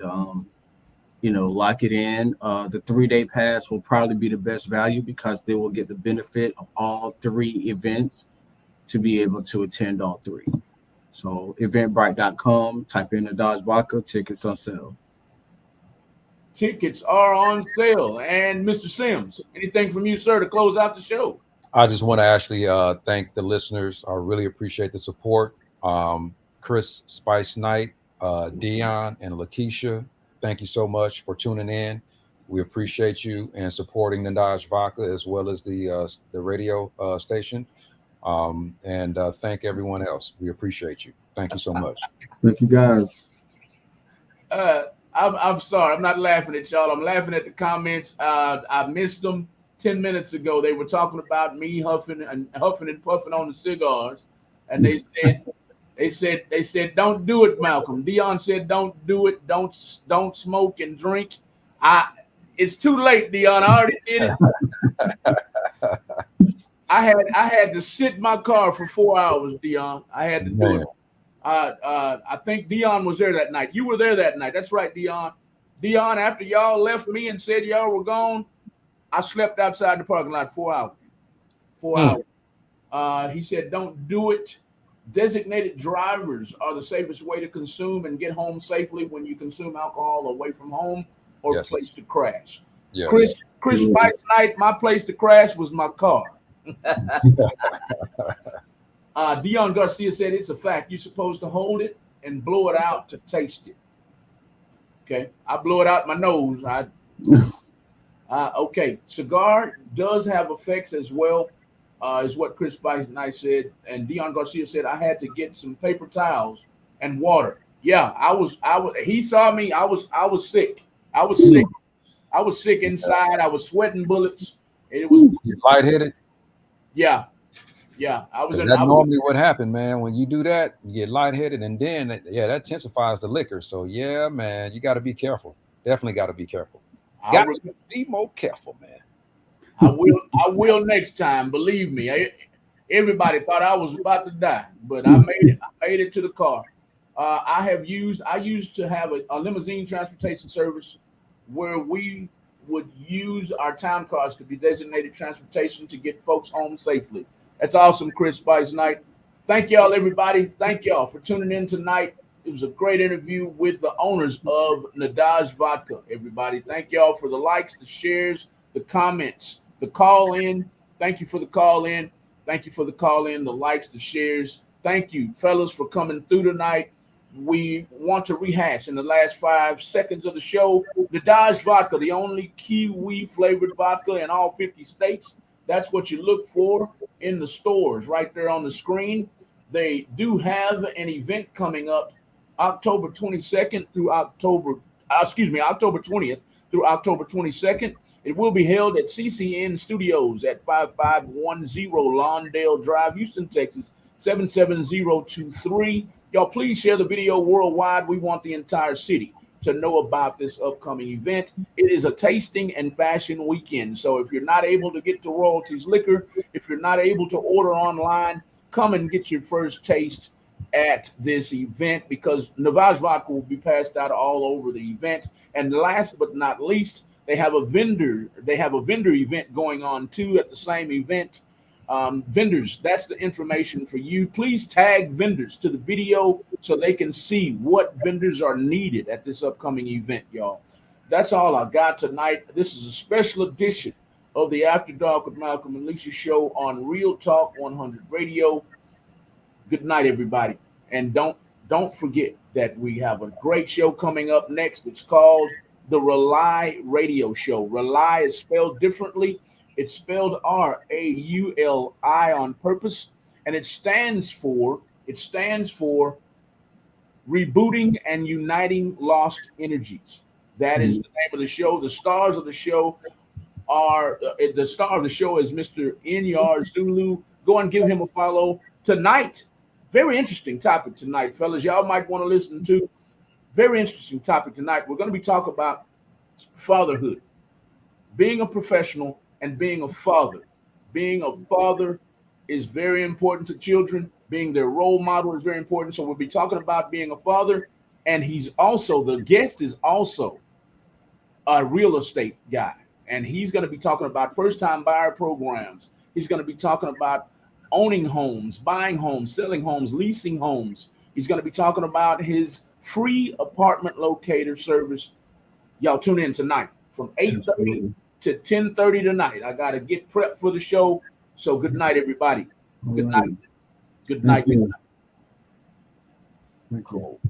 Speaker 2: lock it in. The 3-day pass will probably be the best value because they will get the benefit of all 3 events to be able to attend all 3. So eventbrite.com, type in the Dodge Vodka, tickets on sale.
Speaker 1: Tickets are on sale. And Mr. Sims, anything from you, sir, to close out the show?
Speaker 3: I just want to actually thank the listeners. I really appreciate the support. Chris, Spice Knight, Dion, and Lakeisha, thank you so much for tuning in. We appreciate you and supporting the Nedaj Vodka as well as the radio station. And thank everyone else. We appreciate you. Thank you so much.
Speaker 2: Thank you, guys.
Speaker 1: I'm sorry. I'm not laughing at y'all. I'm laughing at the comments. I missed them 10 minutes ago. They were talking about me huffing and puffing on the cigars, and they said, "Don't do it, Malcolm." Dion said, "Don't do it. Don't smoke and drink." It's too late, Dion. I already did it. I had to sit in my car for 4 hours, Dion. I had to do it. I think Dion was there that night. You were there that night. That's right, Dion. Dion, after y'all left me and said y'all were gone, I slept outside the parking lot 4 hours. 4 hours. He said, "Don't do it. Designated drivers are the safest way to consume and get home safely when you consume alcohol away from home or
Speaker 3: Yes.
Speaker 1: place to crash."
Speaker 3: Yes.
Speaker 1: Chris Spice Knight, my place to crash was my car. Dion Garcia said it's a fact. You're supposed to hold it and blow it out to taste it. Okay, I blow it out my nose. Okay, cigar does have effects as well, is what Chris Spice and I said. And Dion Garcia said I had to get some paper towels and water. Yeah, I was. He saw me. I was sick. I was sick. I was sick inside. I was sweating bullets. It was
Speaker 3: lightheaded.
Speaker 1: Yeah, yeah. I was.
Speaker 3: That normally what happened, man. When you do that, you get lightheaded, and then that intensifies the liquor. So yeah, man, you got to be careful. Definitely got to be careful. Got to be more careful, man.
Speaker 1: I will next time. Believe me. Everybody thought I was about to die, but I made it. I made it to the car. I used to have a limousine transportation service where we would use our town cars to be designated transportation to get folks home safely. That's awesome, Chris Spice Night. Thank y'all, everybody. Thank y'all for tuning in tonight. It was a great interview with the owners of Nedaj Vodka, everybody. Thank y'all for the likes, the shares, the comments, the call in. Thank you for the call in. Thank you for the call in, the likes, the shares. Thank you, fellas, for coming through tonight. We want to rehash in the last 5 seconds of the show. Nedaj Vodka, the only kiwi flavored vodka in all 50 states. That's what you look for in the stores right there on the screen. They do have an event coming up October 22nd through October 20th through October 22nd. It will be held at CCN Studios at 5510 Lawndale Drive, Houston, Texas, 77023. Y'all, please share the video worldwide. We want the entire city to know about this upcoming event. It is a tasting and fashion weekend. So if you're not able to get to Royalties Liquor, if you're not able to order online, come and get your first taste at this event, because Nedaj Vodka will be passed out all over the event. And last but not least, they have a vendor event going on too at the same event. Vendors, that's the information for you. Please tag vendors to the video so they can see what vendors are needed at this upcoming event, y'all. That's all I got tonight. This is a special edition of the After Dark with Malcolm and Lisa show on Real Talk 100 Radio. Good night, everybody. And don't forget that we have a great show coming up next. It's called the Rely Radio Show. Rely is spelled differently. It's spelled R-A-U-L-I on purpose, and it stands for rebooting and uniting lost energies. That is the name of the show. The stars of the show are the star of the show is Mr. Inyar Zulu. Go and give him a follow tonight. Very interesting topic tonight, fellas. Y'all might want to listen to. Very interesting topic tonight. We're going to be talking about fatherhood, being a professional and being a father. Being a father is very important to children. Being their role model is very important. So we'll be talking about being a father. And the guest is also a real estate guy. And he's going to be talking about first-time buyer programs. He's going to be talking about owning homes, buying homes, selling homes, leasing homes. He's going to be talking about his free apartment locator service. Y'all tune in tonight from 8:30 to 10:30 tonight. I got to get prepped for the show. So good night, everybody. Good night. Good night.
Speaker 2: Cool.